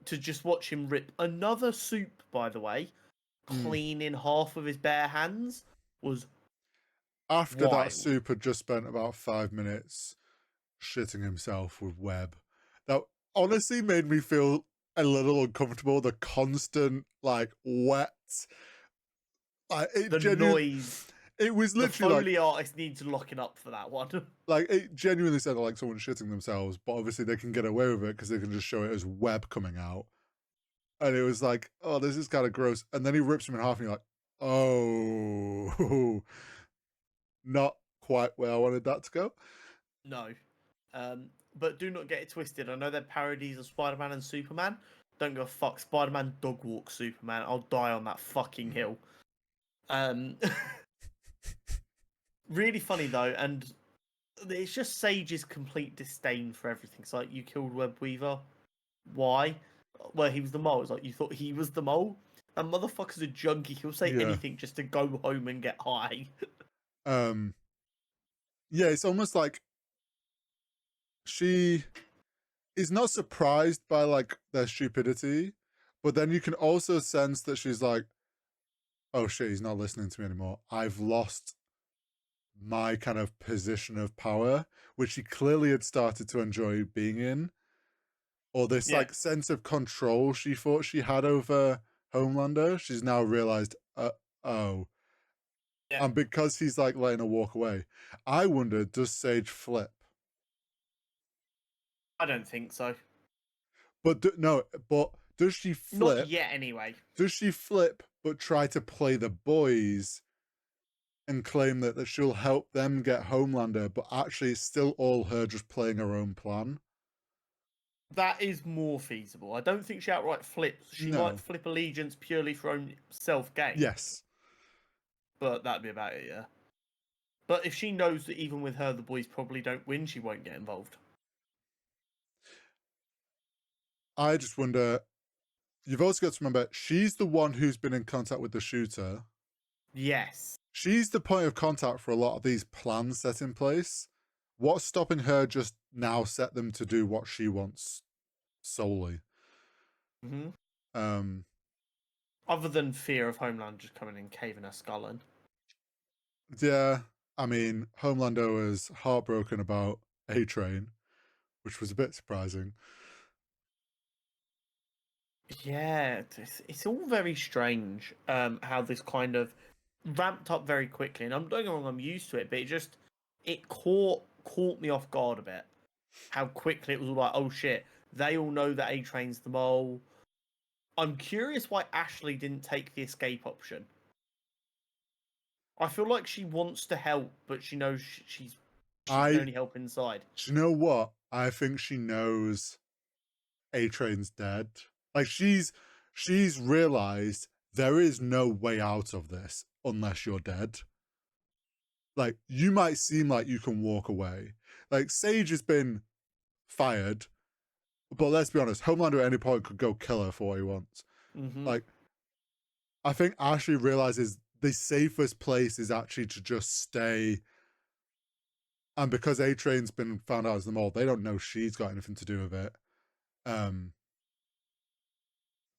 To just watch him rip another supe, by the way, clean in half with his bare hands was after wild. That supe had just spent about 5 minutes shitting himself with web. That honestly made me feel a little uncomfortable. The constant like wet, like noise. It was literally the Foley artist needs locking up for that one. Like it genuinely sounded like someone shitting themselves, but obviously they can get away with it because they can just show it as web coming out. And it was like, oh, this is kind of gross. And then he rips him in half, and you're like, oh, not quite where I wanted that to go. No. But do not get it twisted. I know they're parodies of Spider-Man and Superman. Don't go fuck. Spider-Man dog walk Superman. I'll die on that fucking hill. Really funny though, and it's just Sage's complete disdain for everything. It's like, you killed Webweaver. Why? Well, he was the mole. It's like, you thought he was the mole? That motherfucker's a junkie. He'll say anything just to go home and get high. Yeah, it's almost like she is not surprised by like their stupidity, but then you can also sense that she's like, oh shit, he's not listening to me anymore. I've lost my kind of position of power, which she clearly had started to enjoy being in. Or this like sense of control she thought she had over Homelander. She's now realized, oh. Yeah. And because he's like letting her walk away, I wonder, does Sage flip? I don't think so. But does she flip? Not yet, anyway. Does she flip but try to play the boys and claim that she'll help them get Homelander, but actually it's still all her just playing her own plan? That is more feasible. I don't think she outright flips. She might flip allegiance purely for own self-gain. Yes. But that'd be about it, yeah. But if she knows that even with her, the boys probably don't win, she won't get involved. I just wonder, you've also got to remember, she's the one who's been in contact with the shooter. Yes. She's the point of contact for a lot of these plans set in place. What's stopping her just now set them to do what she wants solely? Mm-hmm. Other than fear of Homelander just coming and caving her skull in. Yeah, I mean, Homelander was heartbroken about A-Train, which was a bit surprising. Yeah, it's all very strange how this kind of ramped up very quickly. And don't get me wrong, I'm used to it, but it caught me off guard a bit. How quickly it was all like, oh shit, they all know that A-Train's the mole. I'm curious why Ashley didn't take the escape option. I feel like she wants to help, but she knows she can only help inside. Do you know what? I think she knows A-Train's dead. Like she's realized there is no way out of this unless you're dead. Like you might seem like you can walk away. Like Sage has been fired, but let's be honest, Homelander at any point could go kill her for what he wants. Like I think Ashley realizes the safest place is actually to just stay. And because A-Train's been found out as the mole, they don't know she's got anything to do with it.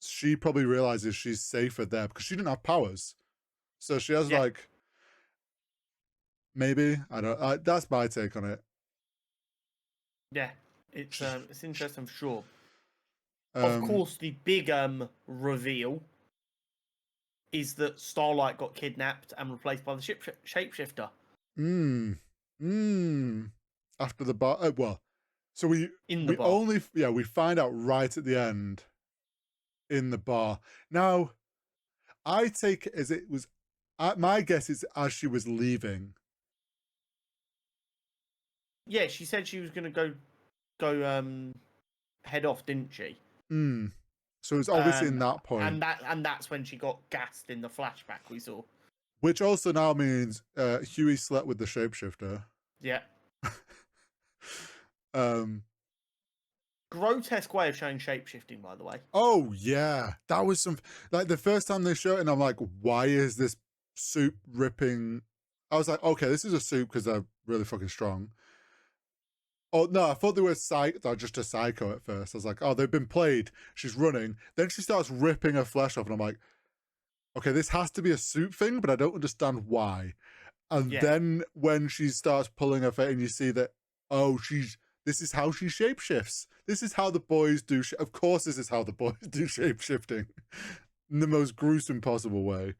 She probably realizes she's safer there because she didn't have powers. So she has like, maybe, I don't, that's my take on it. Yeah, it's interesting for sure. Of course, the big reveal is that Starlight got kidnapped and replaced by the shapeshifter. After the bar, well, so we find out right at the end in the bar. Now, I take it as it was. My guess is as she was leaving. Yeah, she said she was going to go head off, didn't she? So it was obviously in that point, and that's when she got gassed in the flashback we saw. Which also now means Huey slept with the shapeshifter. Yeah. Grotesque way of showing shapeshifting, by the way. Oh yeah, that was some like the first time they showed it, and I'm like, why is this soup ripping? I was like, okay, this is a soup because they're really fucking strong. Oh no, I thought they were just a psycho at first. I was like, oh, they've been played. She's running. Then she starts ripping her flesh off, and I'm like, okay, this has to be a soup thing, but I don't understand why. And then when she starts pulling her face, and you see that, oh, this is how she shapeshifts. This is how the boys do. Of course, this is how the boys do shapeshifting in the most gruesome possible way.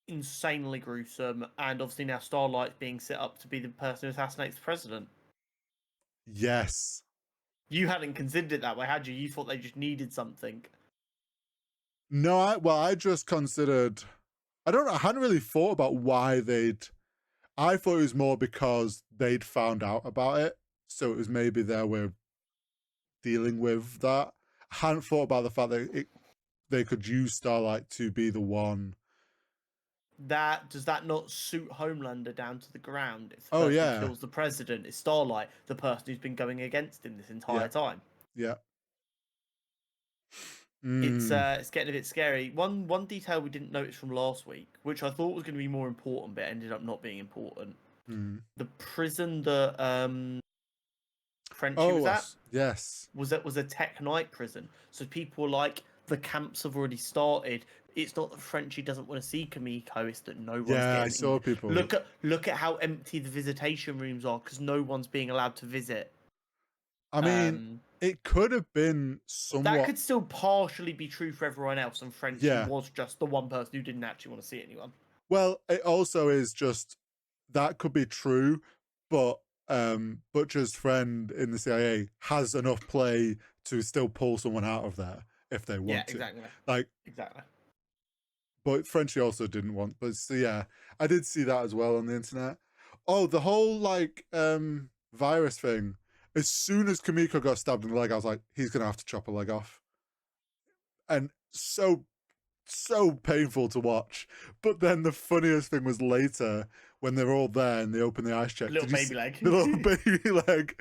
Insanely gruesome, and obviously now Starlight's being set up to be the person who assassinates the president. Yes. You hadn't considered it that way, had you? You thought they just needed something. No, I just considered. I don't know. I hadn't really thought about why I thought it was more because they'd found out about it. So it was maybe their way of dealing with that. I hadn't thought about the fact that they could use Starlight to be the one. Does that not suit Homelander down to the ground? If the person who kills the president is Starlight, the person who's been going against him this entire time. Yeah. It's getting a bit scary. One detail we didn't notice from last week, which I thought was going to be more important, but ended up not being important. The prison that Frenchie was at, yes, was a Tech Night prison. So people were like, the camps have already started. It's not that Frenchie doesn't want to see Kimiko; it's that no one's getting. I saw people. Look at how empty the visitation rooms are because no one's being allowed to visit. I mean, it could have been somewhat. That could still partially be true for everyone else, and Frenchie was just the one person who didn't actually want to see anyone. Well, it also is just that could be true, but Butcher's friend in the CIA has enough play to still pull someone out of there if they want to. Exactly. Exactly. But Frenchie also didn't want. But so I did see that as well on the internet. Oh, the whole virus thing. As soon as Kimiko got stabbed in the leg, I was like, he's gonna have to chop a leg off. And so painful to watch. But then the funniest thing was later when they're all there and they open the ice check. Little baby leg. The little baby leg.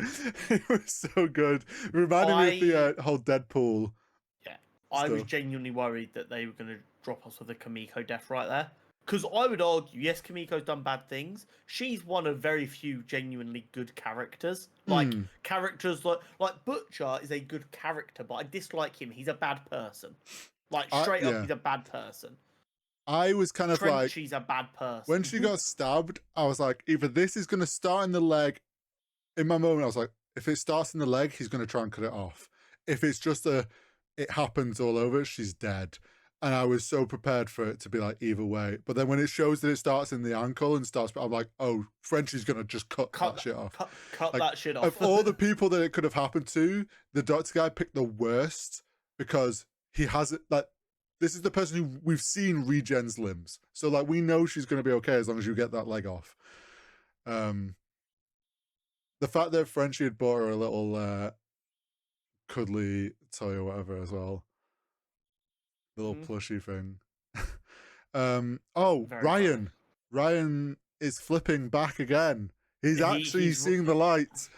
It was so good. It reminded me of the whole Deadpool. Yeah. I was genuinely worried that they were going to drop us with a Kimiko death right there. Because I would argue, yes, Kimiko's done bad things. She's one of very few genuinely good characters. Like, characters like Butcher is a good character, but I dislike him. He's a bad person. Like, straight up, he's a bad person. I was kind of like... She's a bad person. When she got stabbed, I was like, either this is going to start in the leg. In my moment, I was like, if it starts in the leg, he's going to try and cut it off. If it's just it happens all over, she's dead. And I was so prepared for it to be like either way. But then when it shows that it starts in the ankle and starts, I'm like, oh, Frenchie's going to just cut that shit off. Cut that shit off. Of all the people that it could have happened to, the doctor guy picked the worst because he has it. Like, this is the person who we've seen regens limbs. So like, we know she's going to be okay as long as you get that leg off. The fact that Frenchie had bought her a little cuddly toy or whatever as well. The little plushy thing. Very Ryan. funny. Ryan is flipping back again. He's actually seeing the light.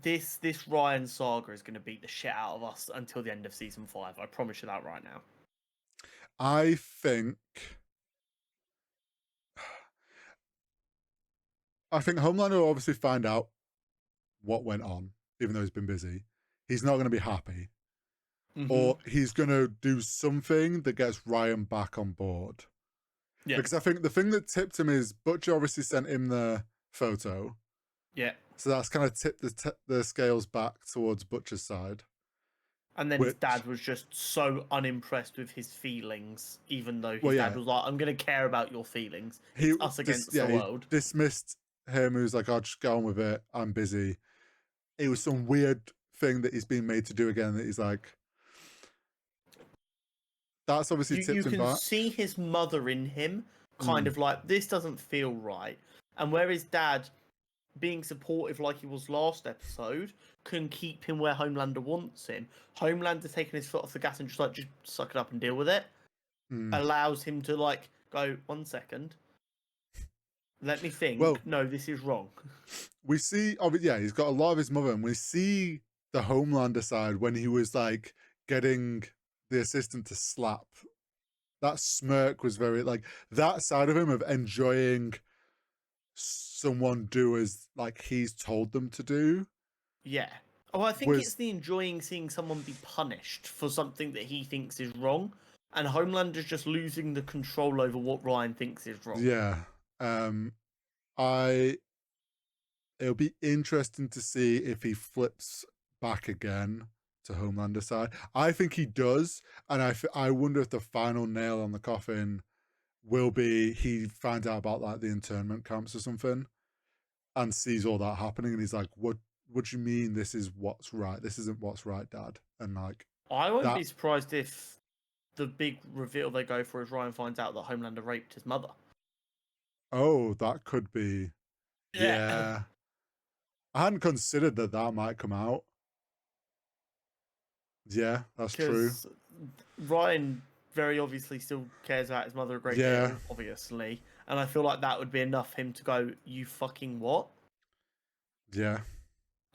This Ryan saga is going to beat the shit out of us until the end of season 5. I promise you that right now. I think Homelander will obviously find out what went on, even though he's been busy. He's not going to be happy. Or he's going to do something that gets Ryan back on board. Yeah. Because I think the thing that tipped him is Butcher obviously sent him the photo. Yeah. So that's kind of tipped the scales back towards Butcher's side. And then his dad was just so unimpressed with his feelings, even though his dad was like, I'm going to care about your feelings. It's us against the world. He dismissed him, who's like, I'll just go on with it. I'm busy. It was some weird thing that he's been made to do again that he's like... That's obviously tipped him back. You can see his mother in him, kind of like, this doesn't feel right. And where his dad, being supportive like he was last episode, can keep him where Homelander wants him. Homelander taking his foot off the gas and just suck it up and deal with it. Allows him to go, 1 second. Let me think. Well, no, this is wrong. We see, he's got a lot of his mother, and we see the Homelander side when he was getting the assistant to slap. That smirk was very that side of him of enjoying someone do as he's told them to do. Yeah. Oh, I think it's the enjoying seeing someone be punished for something that he thinks is wrong, and Homelander's just losing the control over what Ryan thinks is wrong. Yeah. It'll be interesting to see if he flips back again to Homelander side. I think he does, and I wonder if the final nail on the coffin will be he finds out about the internment camps or something and sees all that happening, and he's like, what do you mean this is what's right? This isn't what's right, Dad. And I won't be surprised if the big reveal they go for is Ryan finds out that Homelander raped his mother. Oh, that could be. Yeah. I hadn't considered that might come out. Yeah, that's true. Ryan very obviously still cares about his mother a great deal, obviously. And I feel like that would be enough for him to go, you fucking what? Yeah.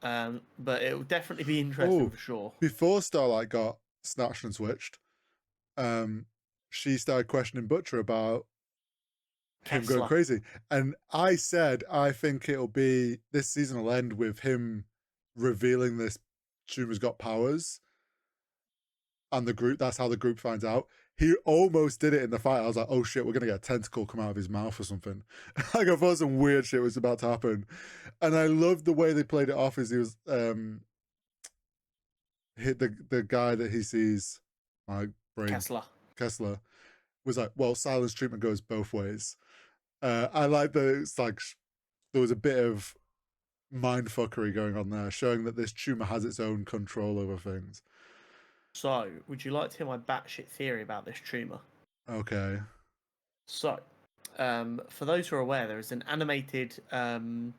But it will definitely be interesting for sure. Before Starlight got snatched and switched, she started questioning Butcher about him going crazy. And I said, I think this season will end with him revealing this tumor's got powers. And that's how the group finds out. He almost did it in the fight. I was like, oh shit, we're going to get a tentacle come out of his mouth or something. I thought some weird shit was about to happen. And I loved the way they played it off as he was, hit the guy that he sees, my brain. Kessler was like, well, silence treatment goes both ways. I like that it's there was a bit of mindfuckery going on there, showing that this tumor has its own control over things. So, would you like to hear my batshit theory about this tumor? Okay. So, for those who are aware, there is an animated The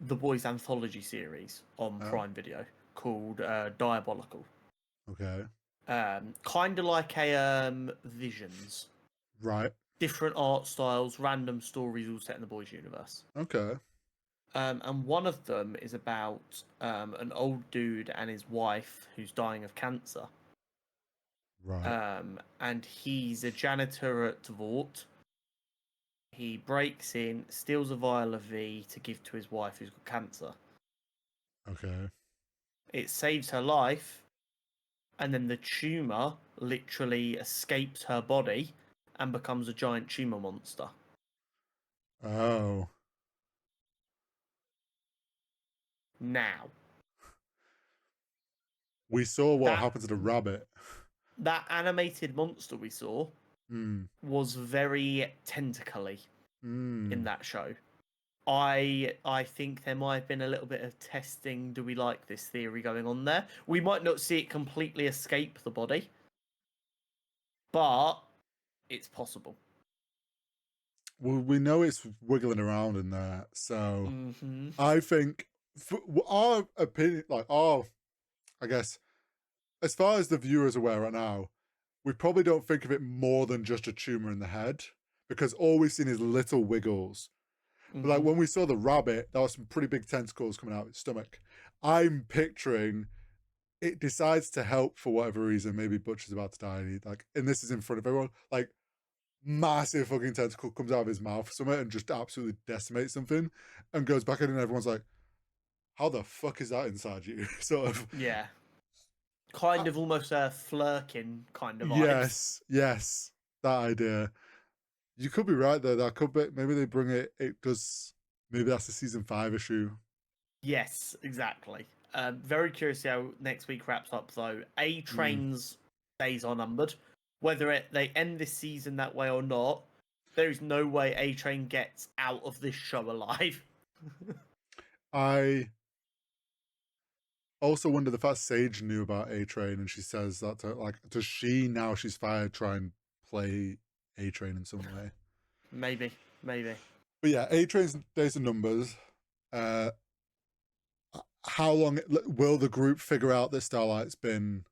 Boys anthology series on Prime Video called Diabolical. Okay. Kind of like a Visions. Right. Different art styles, random stories all set in the Boys universe. Okay. And one of them is about an old dude and his wife who's dying of cancer. Right. And he's a janitor at Vought. He breaks in, steals a vial of V to give to his wife who's got cancer. Okay. It saves her life, and then the tumor literally escapes her body and becomes a giant tumor monster. Oh. Now. We saw what happened to the rabbit. That animated monster we saw was very tentacly in that show. I think there might have been a little bit of testing. Do we like this theory going on there? We might not see it completely escape the body, but it's possible. Well, we know it's wiggling around in there, so I think for our opinion, I guess, as far as the viewers are aware right now, we probably don't think of it more than just a tumor in the head, because all we've seen is little wiggles. But like when we saw the rabbit, there was some pretty big tentacles coming out of its stomach. I'm picturing it decides to help for whatever reason. Maybe Butcher's about to die, and this is in front of everyone. Like, massive fucking tentacle comes out of his mouth or something and just absolutely decimates something, and goes back in, and everyone's like, "How the fuck is that inside you?" Sort of. Yeah. Kind of almost a flirking kind of vibes. Yes, that idea. You could be right though. That could be, maybe they bring it. It does. Maybe that's the season 5 issue. Yes, exactly. Very curious how next week wraps up though. A Train's days are numbered. Whether they end this season that way or not, there is no way A Train gets out of this show alive. I also wonder the fact Sage knew about A Train, and she says that does she, now she's fired, try and play A Train in some way? Maybe. But yeah, A Train's days and numbers. How long will the group figure out that Starlight's been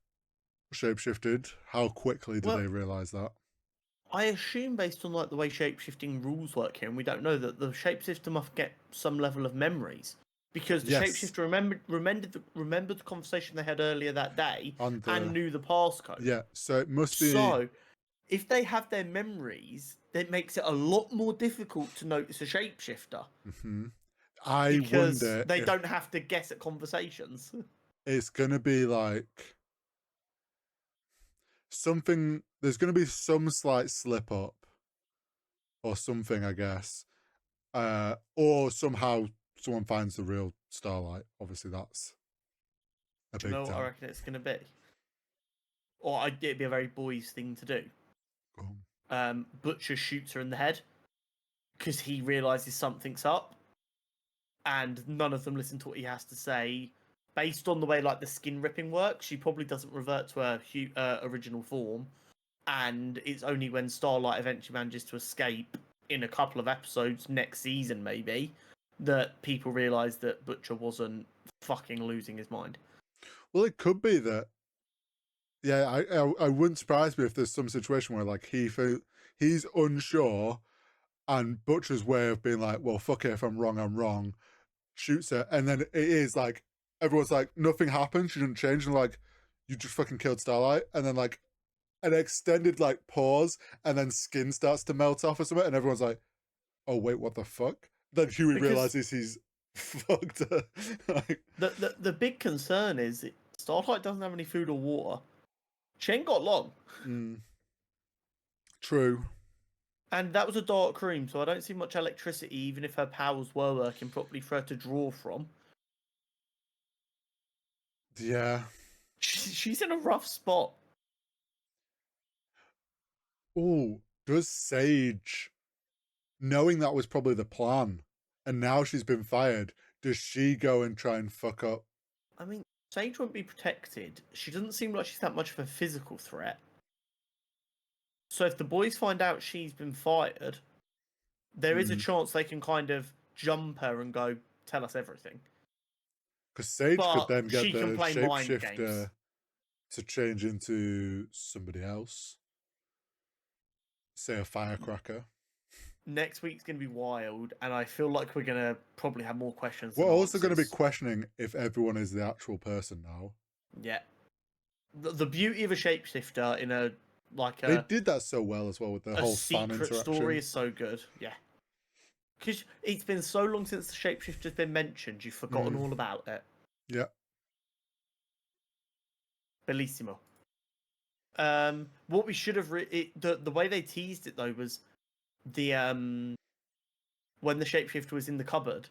shapeshifted? How quickly do they realize that? I assume based on the way shapeshifting rules work here, and we don't know, that the shapeshifter must get some level of memories. Because the shapeshifter remembered the conversation they had earlier that day and knew the passcode. Yeah, so it must be. So, if they have their memories, that makes it a lot more difficult to notice a shapeshifter. I wonder they don't have to guess at conversations. It's gonna be like something. There's gonna be some slight slip up, or something, I guess, or somehow someone finds the real Starlight. Obviously, that's a big. Do you know what I reckon it's gonna be? Or it'd be a very boys thing to do. Butcher shoots her in the head because he realizes something's up, and none of them listen to what he has to say. Based on the way the skin ripping works, she probably doesn't revert to her original form, and it's only when Starlight eventually manages to escape in a couple of episodes next season, maybe, that people realize that Butcher wasn't fucking losing his mind. Well, it could be that. Yeah, I wouldn't surprise me if there's some situation where he's unsure, and Butcher's way of being like, well, fuck it, if I'm wrong, shoots her, and then it is like everyone's like, nothing happened, she didn't change, and you just fucking killed Starlight, and then an extended pause, and then skin starts to melt off or something, and everyone's like, oh wait, what the fuck? Then Huey realizes he's fucked her. The big concern is Starlight doesn't have any food or water. She ain't got long. True. And that was a dark room, so I don't see much electricity, even if her powers were working properly, for her to draw from. Yeah. She's in a rough spot. Oh, does Sage, knowing that was probably the plan, and now she's been fired, does she go and try and fuck up? I mean, Sage won't be protected. She doesn't seem like she's that much of a physical threat. So if the boys find out she's been fired, there is a chance they can kind of jump her and go, tell us everything. Because Sage could then get the shapeshifter to change into somebody else. Say a firecracker. Next week's going to be wild, and I feel like we're going to probably have more questions. We're also going to be questioning if everyone is the actual person now. Yeah. The beauty of a shapeshifter in a they did that so well as well with the whole fan interaction. Secret story is so good. Yeah. Because it's been so long since the shapeshifter's been mentioned, you've forgotten all about it. Yeah. Bellissimo. What we should have the way they teased it though was the when the shapeshifter was in the cupboard,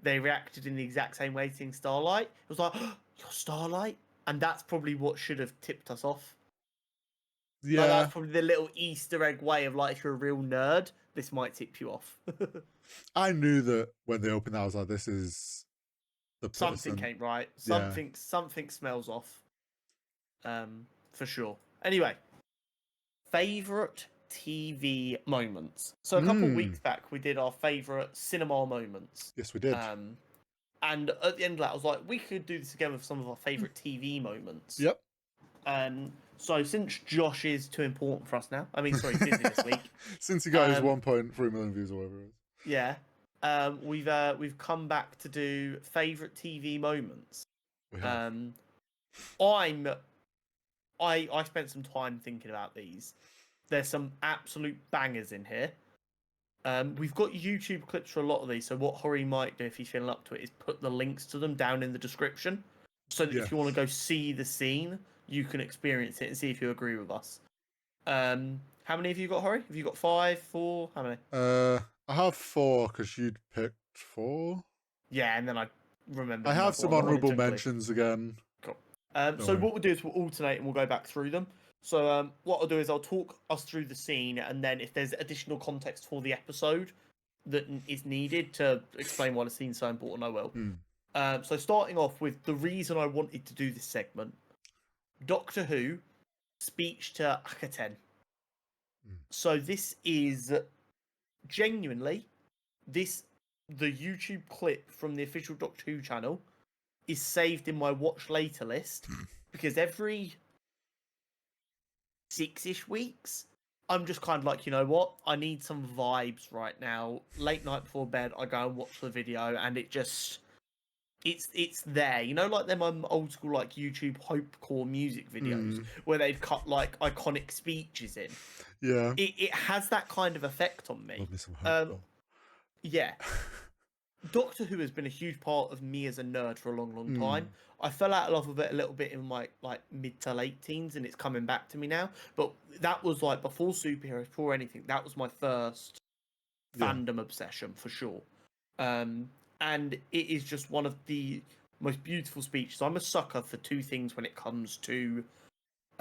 they reacted in the exact same way seeing Starlight. It was like, oh, you're Starlight, and that's probably what should have tipped us off. Yeah, that's probably the little Easter egg way of if you're a real nerd, this might tip you off. I knew that when they opened that, I was like, this is the person. Something ain't right. Something smells off. For sure. Anyway, favorite TV moments. So a couple of weeks back, we did our favorite cinema moments. Yes, we did. And at the end of that, I was like, we could do this again with some of our favourite TV moments. Yep. So since Josh is too important for us now, busy this week. Since he got his 1.3 million views or whatever it is. Yeah. We've come back to do favourite TV moments. I spent some time thinking about these. There's some absolute bangers in here. We've got YouTube clips for a lot of these, so what Hori might do if he's feeling up to it is put the links to them down in the description, so that if you want to go see the scene, you can experience it and see if you agree with us. How many have you got, Hori? Have you got 5, 4? How many? I have 4 because you'd picked 4. Yeah, and then I remember. I have some honourable mentions again. Cool. So what we'll do is we'll alternate and we'll go back through them. So what I'll do is I'll talk us through the scene, and then if there's additional context for the episode that is needed to explain why the scene's so important, I will. So starting off with the reason I wanted to do this segment, Doctor Who speech to Acolyte. So this is genuinely the YouTube clip from the official Doctor Who channel is saved in my watch later list because every 6-ish weeks, I'm just kind of like, you know what? I need some vibes right now. Late night before bed, I go and watch the video, and it's there. You know, like them old school like YouTube Hopecore music videos where they'd cut like iconic speeches in. Yeah, it has that kind of effect on me. Love me some Hope, yeah. Doctor Who has been a huge part of me as a nerd for a long, long time. I fell out of love with it a little bit in my mid to late teens, and it's coming back to me now. But that was like before superheroes, before anything. That was my first fandom obsession for sure. And it is just one of the most beautiful speeches. I'm a sucker for 2 things when it comes to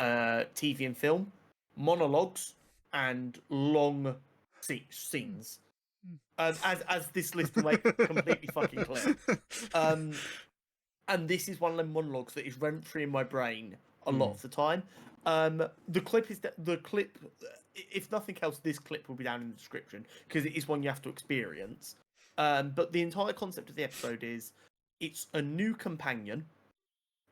TV and film: monologues and long scenes. As this list will make completely fucking clear. And this is one of them monologues that is rent free in my brain a lot of the time. The clip. If nothing else, this clip will be down in the description because it is one you have to experience. But the entire concept of the episode is it's a new companion.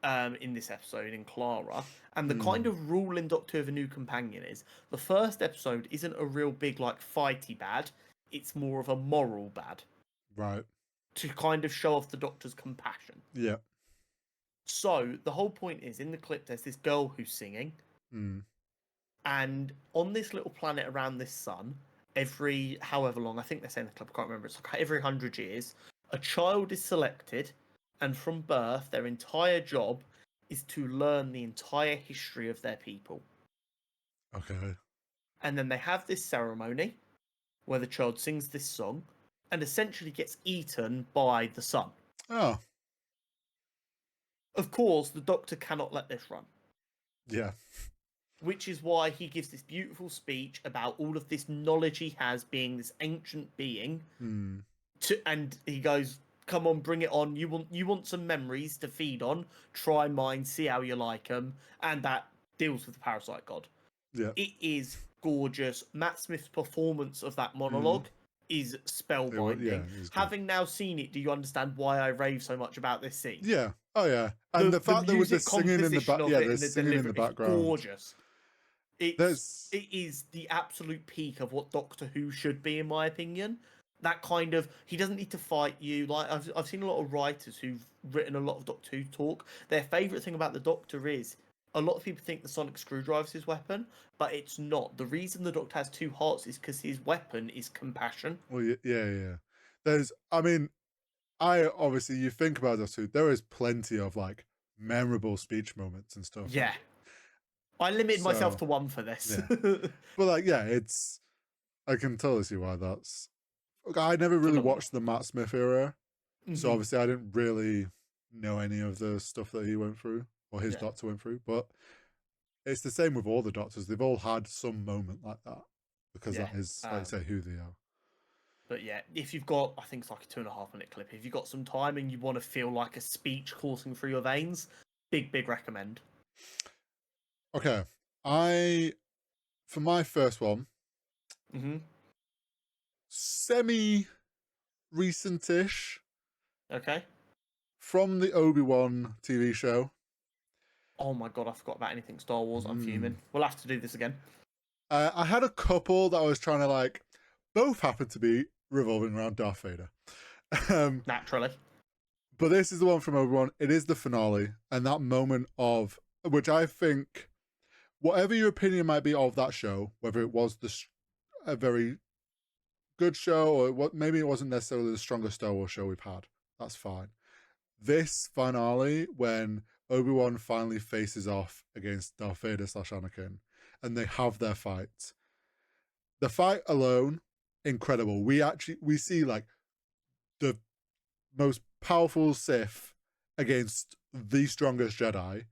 In this episode, in Clara, and the kind of rule in Doctor Who of a new companion is the first episode isn't a real big like fighty bad. It's more of a moral bad. Right. To kind of show off the Doctor's compassion. Yeah. So, the whole point is, in the clip, there's this girl who's singing. And on this little planet around this sun, every however long, I think they're saying the clip, I can't remember, it's like every 100 years, a child is selected, and from birth, their entire job is to learn the entire history of their people. Okay. And then they have this ceremony where the child sings this song and essentially gets eaten by the sun. Oh. Of course, the Doctor cannot let this run. Yeah. Which is why he gives this beautiful speech about all of this knowledge he has being this ancient being. And he goes, come on, bring it on. You want some memories to feed on. Try mine, see how you like them. And that deals with the parasite god. Yeah. It is gorgeous. Matt Smith's performance of that monologue is spellbinding. Yeah, having now seen it, do you understand why I rave so much about this scene? Yeah. Oh yeah. And the fact there was the singing in the back, there's singing in the background. Gorgeous. It is the absolute peak of what Doctor Who should be, in my opinion. That kind of, he doesn't need to fight you. Like I've seen a lot of writers who've written a lot of Doctor Who talk. Their favourite thing about the Doctor is a lot of people think the sonic screwdriver is his weapon, but it's not. The reason the Doctor has 2 hearts is because his weapon is compassion. Well, yeah. Obviously, you think about Doctor Who, there is plenty of like memorable speech moments and stuff. Yeah. I limited myself to 1 for this. Yeah. But I can totally see why that's. Look, I never really watched the Matt Smith era, so obviously I didn't really know any of the stuff that he went through or his Doctor went through. But it's the same with all the Doctors; they've all had some moment like that because that is, like I say, who they are. But yeah, if you've got, I think it's like a 2.5 minute clip. If you've got some time and you want to feel like a speech coursing through your veins, big recommend. Okay, for my first one, semi-recent-ish. Okay. from the Obi-Wan TV show. Oh my god, I forgot about anything Star Wars. I'm fuming. We'll have to do this again. I had a couple that I was trying to like. Both happen to be revolving around Darth Vader. Naturally. But this is the one from Obi-Wan. It is the finale, and that moment of which I think, whatever your opinion might be of that show, whether it was a very good show or what, maybe it wasn't necessarily the strongest Star Wars show we've had. That's fine. This finale, when Obi-Wan finally faces off against Darth Vader / Anakin, and they have their fight. The fight alone, incredible. We see like the most powerful Sith against the strongest Jedi,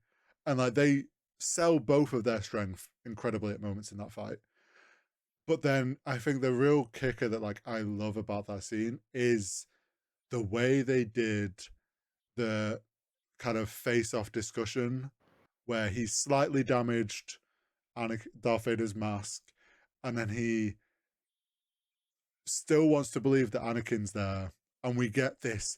and like they sell both of their strength incredibly at moments in that fight. But then I think the real kicker that like I love about that scene is the way they did the kind of face-off discussion where he slightly damaged Darth Vader's mask, and then he still wants to believe that Anakin's there, and we get this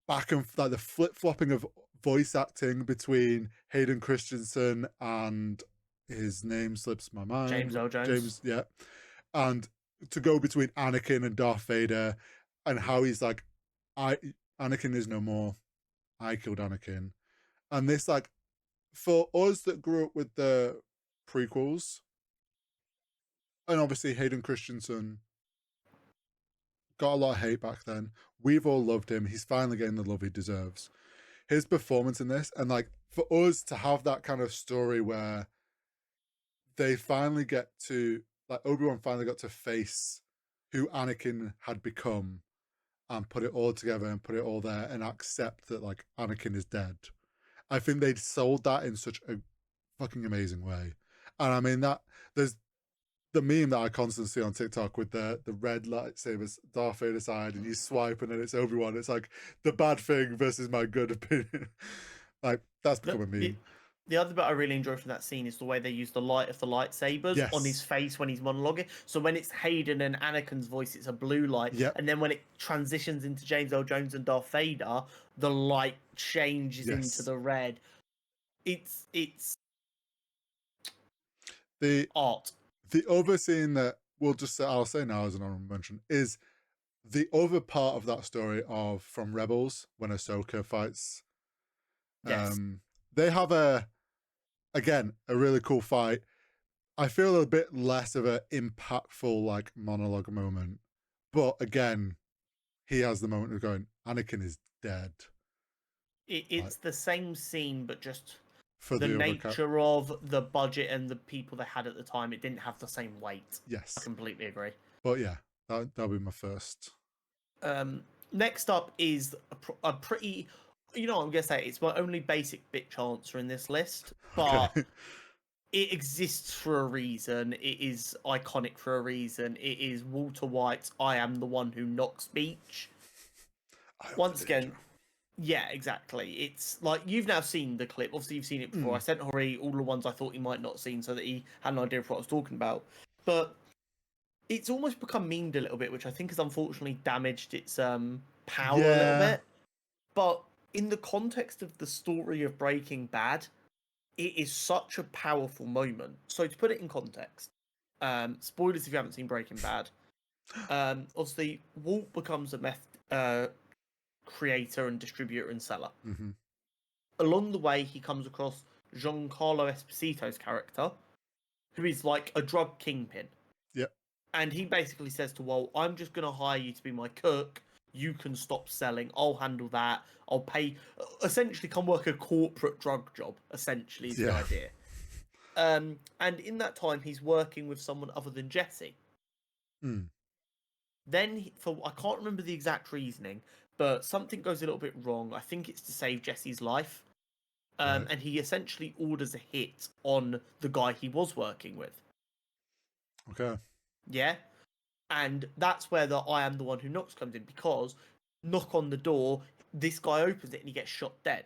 back and like the flip-flopping of voice acting between Hayden Christensen and his name slips my mind. James Earl Jones. James, yeah. And to go between Anakin and Darth Vader, and how he's like, Anakin is no more. I killed Anakin. And this, like, for us that grew up with the prequels, and obviously Hayden Christensen got a lot of hate back then. We've all loved him. He's finally getting the love he deserves. His performance in this, and like for us to have that kind of story where they finally get to, like Obi-Wan finally got to face who Anakin had become and put it all together and put it all there and accept that like Anakin is dead. I think they sold that in such a fucking amazing way. And I mean that there's the meme that I constantly see on TikTok with the red lightsabers, Darth Vader side, and you swipe and then it's Obi-Wan. It's like the bad thing versus my good opinion. Like that's become a meme. The other bit I really enjoy from that scene is the way they use the light of the lightsabers on his face when he's monologuing. So when it's Hayden and Anakin's voice, it's a blue light. Yep. And then when it transitions into James Earl Jones and Darth Vader, the light changes into the red. It's the art. The other scene that I'll say now as an honorable mention is the other part of that story of from Rebels when Ahsoka fights. Yes. They have a really cool fight. I feel a bit less of an impactful like monologue moment, but again, he has the moment of going, Anakin is dead. It's the same scene, but just for the nature of the budget and the people they had at the time, it didn't have the same weight. Yes. I completely agree. But yeah, that'll be my first. Next up is a pretty, I'm going to say it's my only basic bitch answer in this list, but it exists for a reason. It is iconic for a reason. It is Walter White's I am the one who knocks speech. Once again, yeah, exactly. It's like you've now seen the clip. Obviously, you've seen it before. I sent Hori all the ones I thought he might not have seen so that he had an idea of what I was talking about. But it's almost become memed a little bit, which I think has unfortunately damaged its power a little bit. But in the context of the story of Breaking Bad, it is such a powerful moment. So to put it in context, spoilers if you haven't seen Breaking Bad. Obviously, Walt becomes a meth creator and distributor and seller. Mm-hmm. Along the way, he comes across Giancarlo Esposito's character, who is like a drug kingpin. Yep. And he basically says to Walt, I'm just going to hire you to be my cook. You can stop selling. I'll handle that. I'll pay. Essentially, come work a corporate drug job, essentially, is the idea. And in that time, he's working with someone other than Jesse. Then, I can't remember the exact reasoning, but something goes a little bit wrong. I think it's to save Jesse's life. And he essentially orders a hit on the guy he was working with. Okay. Yeah? And that's where the I am the one who knocks comes in, because knock on the door, this guy opens it and he gets shot dead.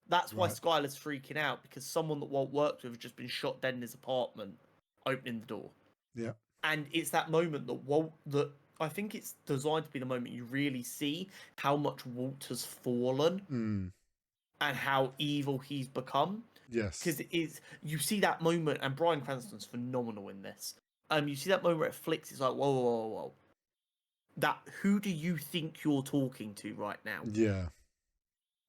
That's why Skylar's freaking out, because someone that Walt worked with has just been shot dead in his apartment, opening the door. Yeah. And it's that moment that I think it's designed to be the moment you really see how much Walt has fallen and how evil he's become. Yes. Because you see that moment, and Bryan Cranston's phenomenal in this. You see that moment where it flicks, it's like, whoa, whoa, whoa, whoa. Who do you think you're talking to right now? Yeah.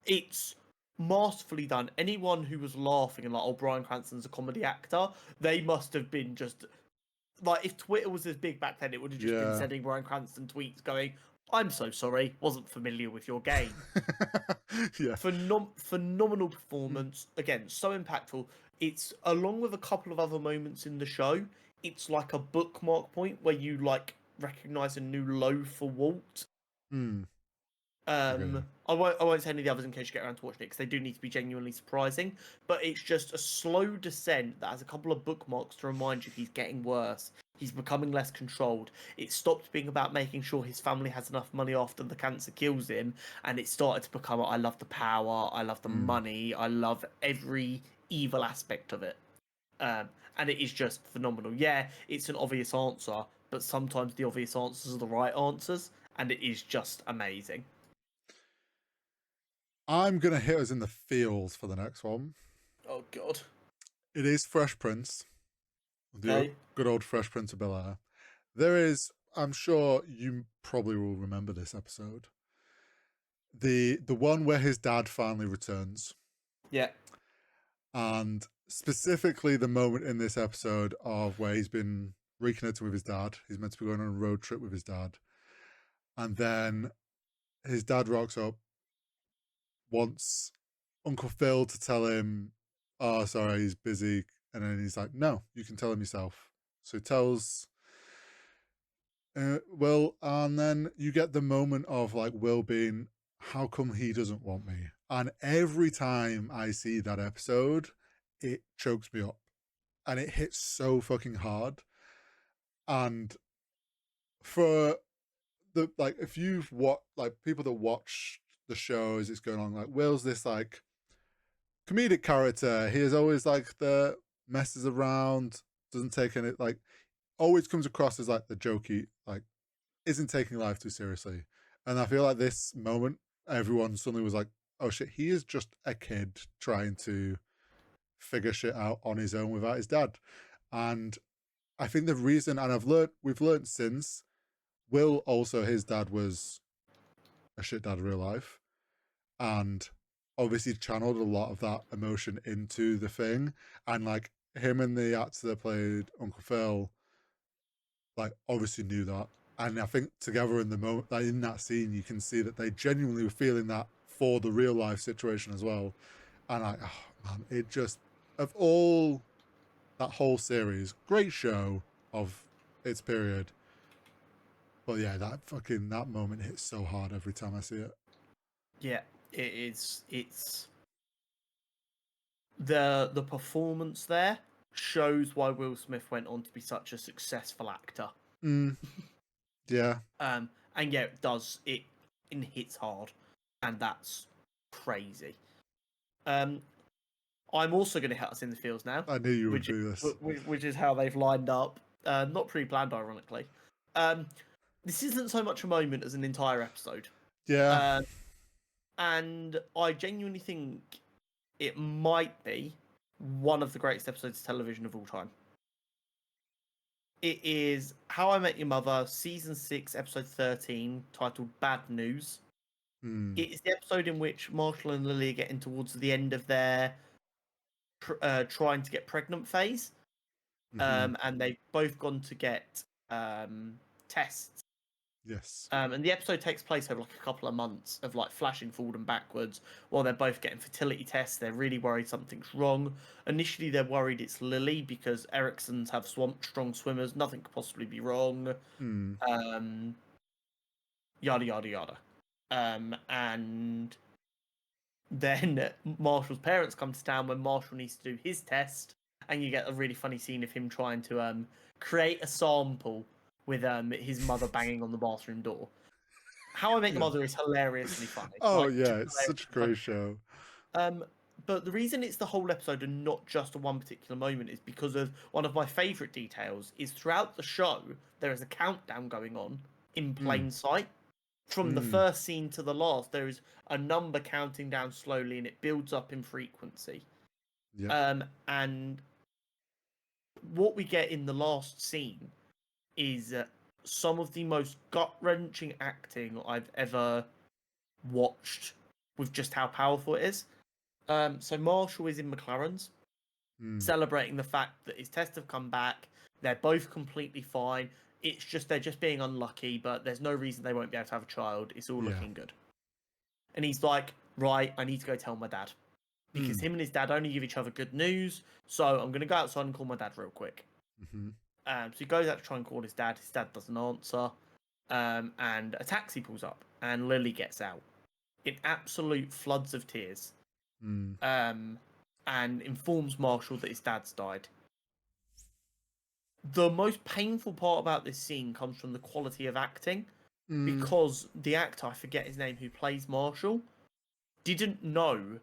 It's masterfully done. Anyone who was laughing and like, oh, Bryan Cranston's a comedy actor, they must have been just like, if Twitter was as big back then, it would have just been sending Bryan Cranston tweets going, "I'm so sorry, wasn't familiar with your game." Yeah. Phenomenal performance. Again, so impactful. It's along with a couple of other moments in the show. It's like a bookmark point where you like recognize a new low for Walt. Okay. I won't say any of the others in case you get around to watching it, because they do need to be genuinely surprising. But it's just a slow descent that has a couple of bookmarks to remind you he's getting worse. He's becoming less controlled. It stopped being about making sure his family has enough money after the cancer kills him, and it started to become, I love the power, I love the money, I love every evil aspect of it. And it is just phenomenal. Yeah, it's an obvious answer, but sometimes the obvious answers are the right answers, and it is just amazing. I'm going to hit us in the feels for the next one. Oh, God. It is Fresh Prince. The good old Fresh Prince of Bel-Air. There is, I'm sure you probably will remember this episode. The one where his dad finally returns. Yeah. And specifically the moment in this episode of where he's been reconnected with his dad. He's meant to be going on a road trip with his dad. And then his dad rocks up, wants Uncle Phil to tell him, oh, sorry, he's busy. And then he's like, no, you can tell him yourself. So he tells Will, and then you get the moment of like Will being, how come he doesn't want me? And every time I see that episode, it chokes me up. And it hits so fucking hard. And for the, like, if you've watched, like, people that watch the show as it's going on, like, Will's this, like, comedic character. He is always, like, the messes around, doesn't take any, like, always comes across as, like, the jokey, like, isn't taking life too seriously. And I feel like this moment, everyone suddenly was like, oh shit, he is just a kid trying to figure shit out on his own without his dad. And I think the reason, and we've learned since, Will also, his dad was a shit dad in real life, and obviously channeled a lot of that emotion into the thing. And like him and the actor that played Uncle Phil, like obviously knew that. And I think together in the moment, like in that scene, you can see that they genuinely were feeling that for the real life situation as well. And like, oh man, it just, of all that whole series, great show of its period. But yeah, that moment hits so hard every time I see it. Yeah, it is. It's the performance there shows why Will Smith went on to be such a successful actor. Yeah. And yeah, it does. It hits hard, and that's crazy. I'm also going to hit us in the feels now. I knew you would do this. Which is how they've lined up. Not pre-planned, ironically. This isn't so much a moment as an entire episode. Yeah. And I genuinely think it might be one of the greatest episodes of television of all time. It is How I Met Your Mother, Season 6, Episode 13, titled Bad News. It is the episode in which Marshall and Lily are getting towards the end of their trying to get pregnant phase. And they've both gone to get tests. Yes. And the episode takes place over like a couple of months of like flashing forward and backwards while they're both getting fertility tests. They're really worried something's wrong. Initially, they're worried it's Lily because Ericksons have strong swimmers. Nothing could possibly be wrong. Yada yada yada. And then Marshall's parents come to town when Marshall needs to do his test, and you get a really funny scene of him trying to create a sample with his mother banging on the bathroom door. How I Met Your Mother is hilariously funny. Oh like, yeah, it's such a great show. But the reason it's the whole episode and not just one particular moment is because of one of my favourite details is throughout the show there is a countdown going on in plain sight. From the first scene to the last, there is a number counting down slowly, and it builds up in frequency. Yeah. And what we get in the last scene is some of the most gut-wrenching acting I've ever watched with just how powerful it is. So Marshall is in McLaren's, celebrating the fact that his tests have come back. They're both completely fine. It's just they're just being unlucky, but there's no reason they won't be able to have a child. It's all looking good. And he's like, right, I need to go tell my dad. Because him and his dad only give each other good news. So I'm going to go outside and call my dad real quick. So he goes out to try and call his dad. His dad doesn't answer. And a taxi pulls up. And Lily gets out in absolute floods of tears. And informs Marshall that his dad's died. The most painful part about this scene comes from the quality of acting. Because the actor, I forget his name, who plays Marshall, didn't know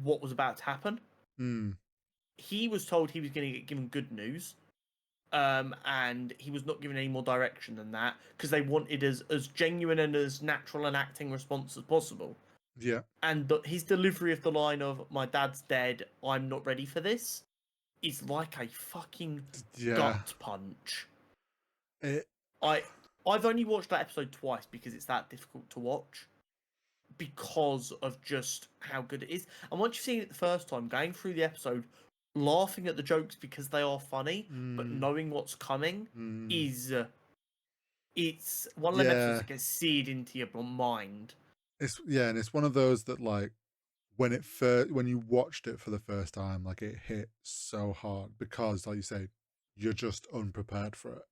what was about to happen. He was told he was going to get given good news, and he was not given any more direction than that because they wanted as genuine and as natural an acting response as possible. Yeah. And his delivery of the line of "My dad's dead, I'm not ready for this" is like a fucking gut punch. I've only watched that episode twice because it's that difficult to watch. Because of just how good it is. And once you've seen it the first time, going through the episode, laughing at the jokes because they are funny, but knowing what's coming is... it's one of them episodes that gets seared into your mind. And it's one of those that, like, when you watched it for the first time, like, it hit so hard because, like you say, you're just unprepared for it.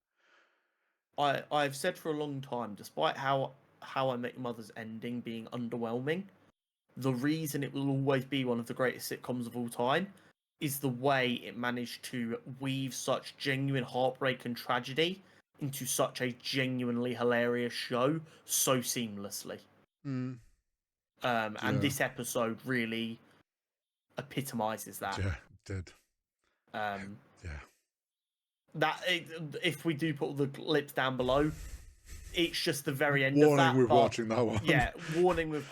I've said for a long time, despite how I Met Your Mother's ending being underwhelming, the reason it will always be one of the greatest sitcoms of all time is the way it managed to weave such genuine heartbreak and tragedy into such a genuinely hilarious show so seamlessly. And this episode really epitomizes that. Yeah, it did. That if we do put the clips down below, it's just the very end warning of that. Warning with watching that one. Yeah, warning with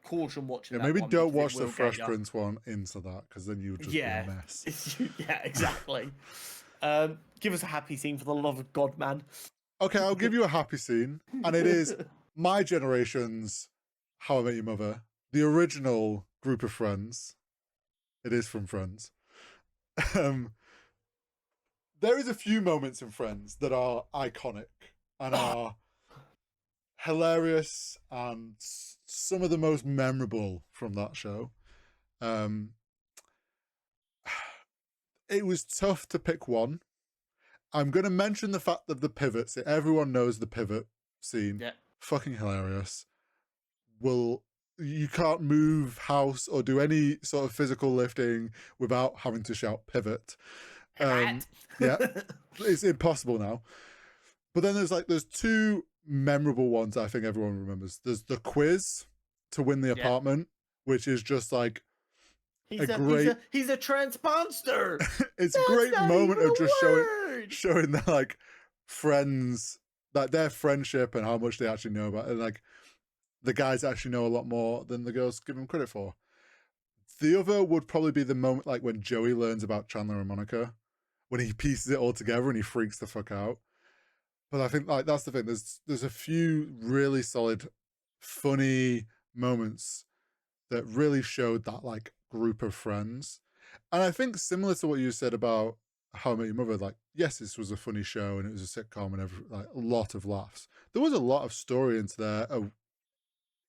caution watching that maybe one. Maybe don't watch the Fresh Prince one into that, because then you'll just be a mess. Yeah, exactly. Give us a happy scene for the love of God, man. Okay, I'll give you a happy scene. And it is my generation's How I Met Your Mother. The original group of friends. It is from Friends. There is a few moments in Friends that are iconic and are hilarious and some of the most memorable from that show. It was tough to pick one. I'm going to mention the fact that the pivots, everyone knows the pivot scene. Yeah. Fucking hilarious. You can't move house or do any sort of physical lifting without having to shout pivot. Yeah, it's impossible now. But then there's two memorable ones I think everyone remembers. There's the quiz to win the apartment, which is just like he's a transponster. It's a great moment of just showing their like friends, like their friendship and how much they actually know about it. And like the guys actually know a lot more than the girls give them credit for. The other would probably be the moment like when Joey learns about Chandler and Monica, when he pieces it all together and he freaks the fuck out. But I think like that's the thing. There's a few really solid, funny moments that really showed that like group of friends. And I think similar to what you said about How I Met Your Mother, like yes, this was a funny show and it was a sitcom and like a lot of laughs. There was a lot of story into there,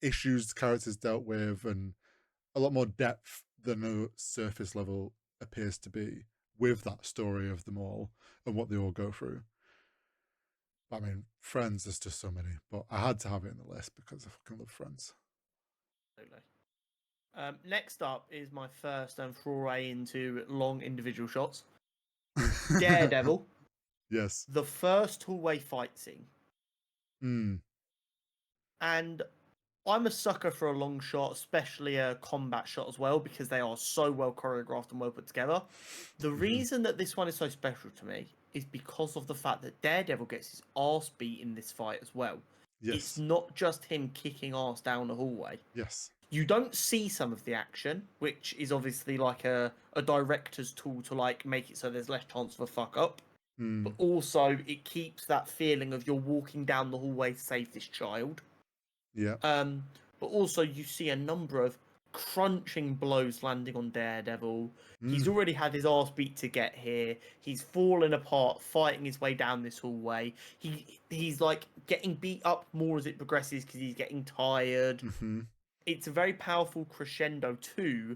issues characters dealt with, and a lot more depth than a surface level appears to be with that story of them all and what they all go through. I mean, Friends, there's just so many, but I had to have it in the list because I fucking love Friends. Absolutely. Next up is my first foray into long individual shots. Daredevil. Yes. The first hallway fight scene. And I'm a sucker for a long shot, especially a combat shot as well, because they are so well choreographed and well put together. The reason that this one is so special to me is because of the fact that Daredevil gets his arse beat in this fight as well. Yes. It's not just him kicking arse down the hallway. Yes. You don't see some of the action, which is obviously like a director's tool to like make it so there's less chance of a fuck up. But also it keeps that feeling of you're walking down the hallway to save this child. Yeah. But also you see a number of crunching blows landing on Daredevil. He's already had his arse beat to get here. He's fallen apart, fighting his way down this hallway. He's like getting beat up more as it progresses because he's getting tired. Mm-hmm. It's a very powerful crescendo too,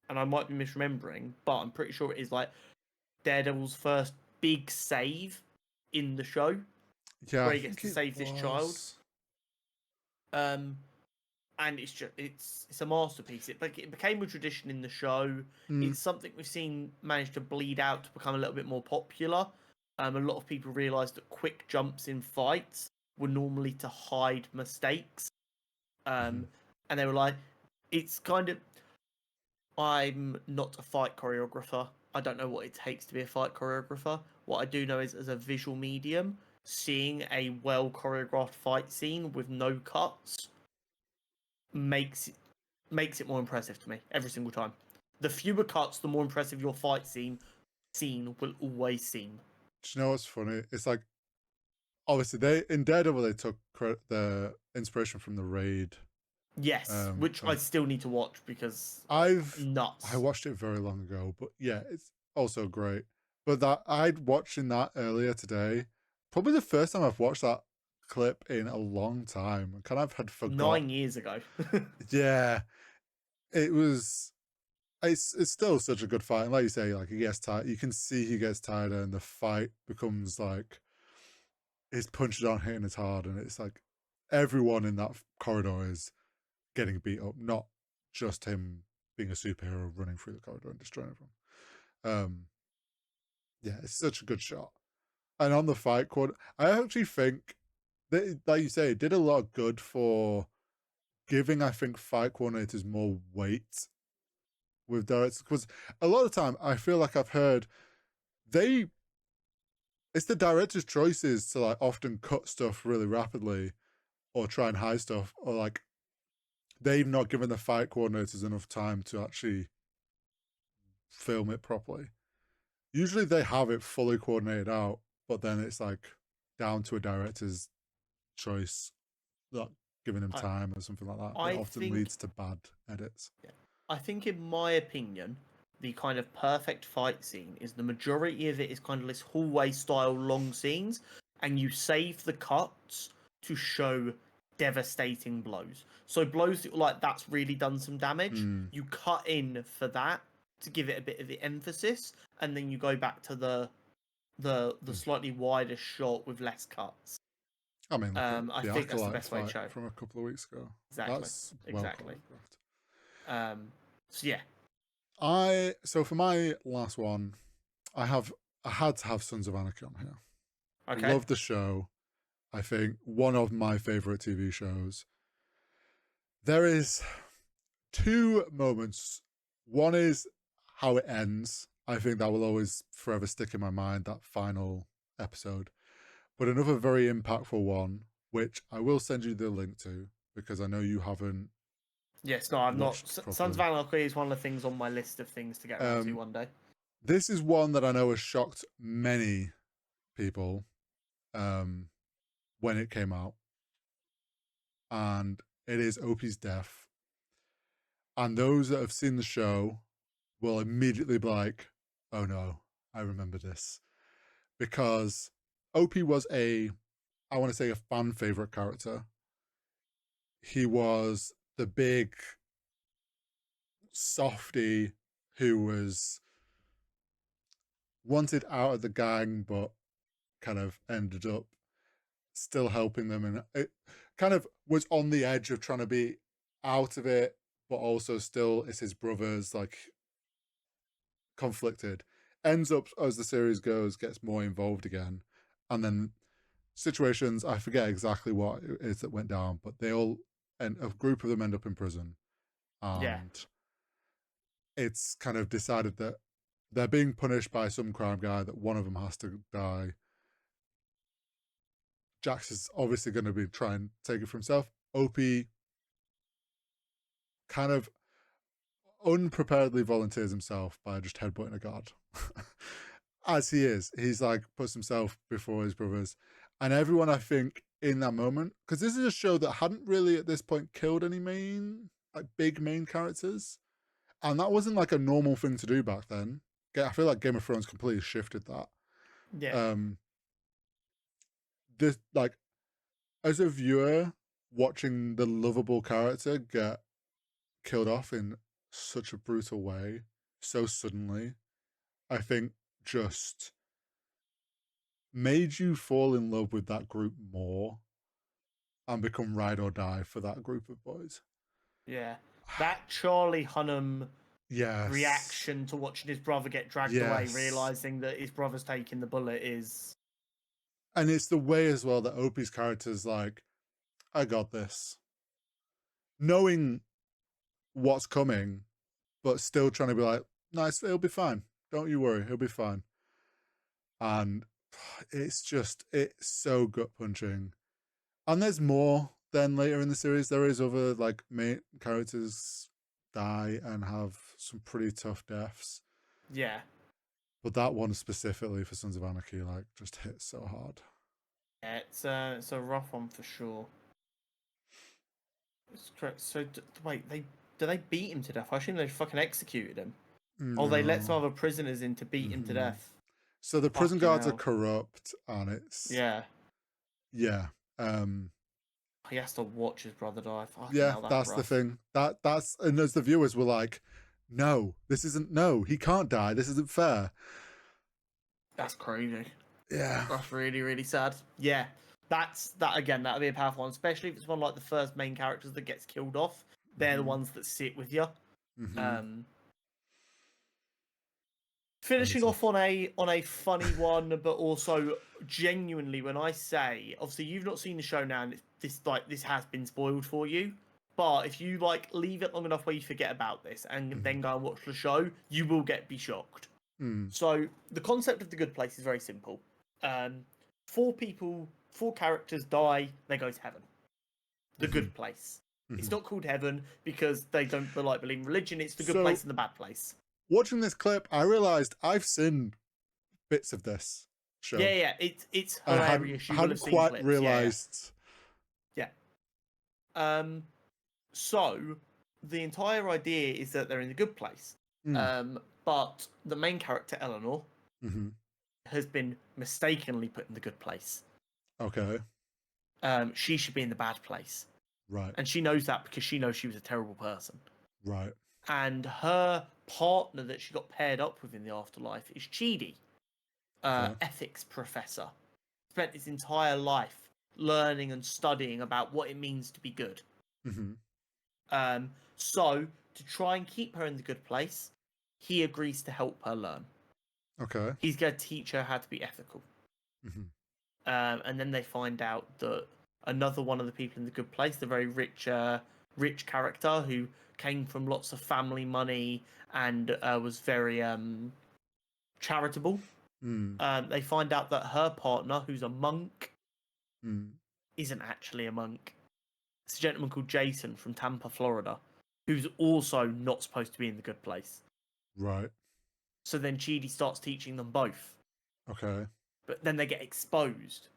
and I might be misremembering, but I'm pretty sure it is like Daredevil's first big save in the show. Yeah, where he gets to save this child. And it's a masterpiece. It became a tradition in the show. It's something we've seen manage to bleed out to become a little bit more popular. A lot of people realised that quick jumps in fights were normally to hide mistakes. And they were like, it's kind of... I'm not a fight choreographer. I don't know what it takes to be a fight choreographer. What I do know is, as a visual medium, seeing a well-choreographed fight scene with no cuts makes it more impressive to me every single time. The fewer cuts, the more impressive your fight scene will always seem. Do you know what's funny? It's like, obviously, in Daredevil, they took the inspiration from the Raid. Yes, which I still need to watch because nuts. I watched it very long ago, but yeah, it's also great. But I'd watching that earlier today. Probably the first time I've watched that clip in a long time. I kind of had forgotten. 9 years ago. Yeah, it's still such a good fight, and like you say, like he gets tired. You can see he gets tired, and the fight becomes like his punches aren't hitting as hard, and it's like everyone in that corridor is getting beat up, not just him being a superhero running through the corridor and destroying everyone. Yeah, it's such a good shot. And on the fight quad, I actually think that, like you say, it did a lot of good for giving, I think, fight coordinators more weight with directors. Because a lot of the time, I feel like I've heard it's the director's choices to like often cut stuff really rapidly or try and hide stuff, or like they've not given the fight coordinators enough time to actually film it properly. Usually they have it fully coordinated out, but then it's like down to a director's choice, not giving him time or something like that. It often leads to bad edits. Yeah. I think, in my opinion, the kind of perfect fight scene is the majority of it is kind of this hallway style long scenes, and you save the cuts to show devastating blows. So blows that, like, that's really done some damage. You cut in for that to give it a bit of the emphasis, and then you go back to the slightly wider shot with less cuts. I mean, I think that's the best way to show from a couple of weeks ago. Exactly. That's exactly. So yeah. So for my last one, I had to have Sons of Anarchy on here. Okay. I love the show. I think one of my favorite TV shows. There is two moments. One is how it ends. I think that will always forever stick in my mind, that final episode. But another very impactful one, which I will send you the link to, because I know you haven't. Yes, no, I've not. Sons of Anarchy is one of the things on my list of things to get around to one day. This is one that I know has shocked many people when it came out. And it is Opie's death. And those that have seen the show will immediately be like, oh no, I remember this. Because Opie was I want to say, a fan favorite character. He was the big softy who was wanted out of the gang, but kind of ended up still helping them. And it kind of was on the edge of trying to be out of it, but also still is his brothers, like, conflicted. Ends up, as the series goes, gets more involved again. And then situations, I forget exactly what it is that went down, but a group of them end up in prison. And it's kind of decided that they're being punished by some crime guy that one of them has to die. Jax is obviously going to be trying to take it for himself. Opie kind of unpreparedly volunteers himself by just headbutting a guard. As he is. He's like, puts himself before his brothers. And everyone, I think, in that moment, because this is a show that hadn't really at this point killed any big main characters. And that wasn't like a normal thing to do back then. I feel like Game of Thrones completely shifted that. Yeah. This, like, as a viewer, watching the lovable character get killed off in such a brutal way, so suddenly, I think just made you fall in love with that group more and become ride or die for that group of boys. Yeah. That Charlie Hunnam Yes. reaction to watching his brother get dragged away, realizing that his brother's taking the bullet is... And it's the way as well that Opie's character's like, I got this. Knowing what's coming, but still trying to be like, nice, it'll be fine. Don't you worry, he'll be fine. And it's so gut punching. And there's more then later in the series. There is other like main characters die and have some pretty tough deaths. Yeah. But that one specifically for Sons of Anarchy, like, just hits so hard. Yeah, it's a rough one for sure. It's correct. So wait, do they beat him to death? I assume they fucking executed him. No. Or they let some other prisoners in to beat him to death. So the prison guards are corrupt, and it's yeah. He has to watch his brother die. That's rough. The thing. That's and as the viewers were like, no, this isn't. No, he can't die. This isn't fair. That's crazy. Yeah, that's really, really sad. Yeah, that again. That'd be a powerful one, especially if it's one like the first main characters that gets killed off. They're the ones that sit with you. Finishing off on a funny one, but also genuinely, when I say, obviously you've not seen the show now, and this has been spoiled for you. But if you like leave it long enough where you forget about this and then go and watch the show, you will be shocked. So the concept of The Good Place is very simple. 4 characters die, they go to heaven. The Good Place. It's not called heaven because they don't believe in religion. It's the good place and the bad place. Watching this clip, I realized I've seen bits of this show. Yeah, it's hilarious. I hadn't quite realized. Yeah. So the entire idea is that they're in the good place. But the main character, Eleanor, has been mistakenly put in the good place. Okay. She should be in the bad place. Right. And she knows that because she knows she was a terrible person. Right. And her partner that she got paired up with in the afterlife is Chidi, ethics professor. Spent his entire life learning and studying about what it means to be good. So to try and keep her in the good place, he agrees to help her learn. Okay. He's going to teach her how to be ethical. And then they find out that another one of the people in the good place, the very rich character who came from lots of family money and was very charitable. They find out that her partner, who's a monk, isn't actually a monk. It's a gentleman called Jason from Tampa, Florida, who's also not supposed to be in the good place. Right. So then Chidi starts teaching them both. Okay. But then they get exposed.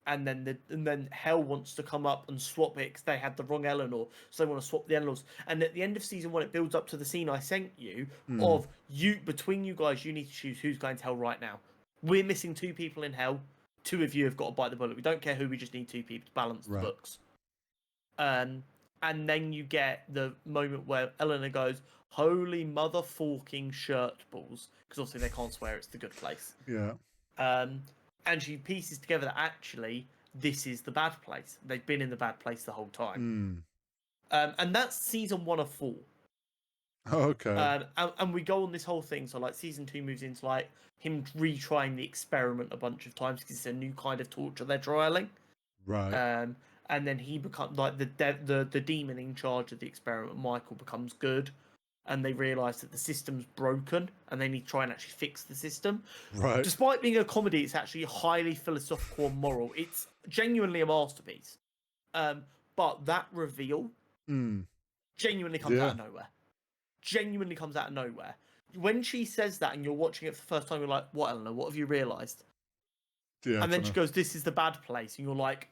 And then Hell wants to come up and swap it because they had the wrong Eleanor, so they want to swap the Eleanors. And at the end of season 1, it builds up to the scene I sent you of between you guys, you need to choose who's going to Hell right now. We're missing 2 people in Hell. 2 of you have got to bite the bullet. We don't care who. We just need 2 people to balance the books. And then you get the moment where Eleanor goes, "Holy mother forking shirt balls," because obviously they can't swear. It's the good place. Yeah. And she pieces together that actually this is the bad place. They've been in the bad place the whole time. And that's season 1 of 4. Okay. And we go on this whole thing. So like season 2 moves into like him retrying the experiment a bunch of times because it's a new kind of torture they're trialing. Right. And then he becomes like the demon in charge of the experiment. Michael becomes good. and they realise that the system's broken and they need to try and actually fix the system. Right. Despite being a comedy, it's actually highly philosophical and moral. It's genuinely a masterpiece. But that reveal genuinely comes out of nowhere. Genuinely comes out of nowhere. When she says that and you're watching it for the first time, you're like, what, Eleanor? What have you realised? Yeah, and then she goes, this is the bad place. And you're like,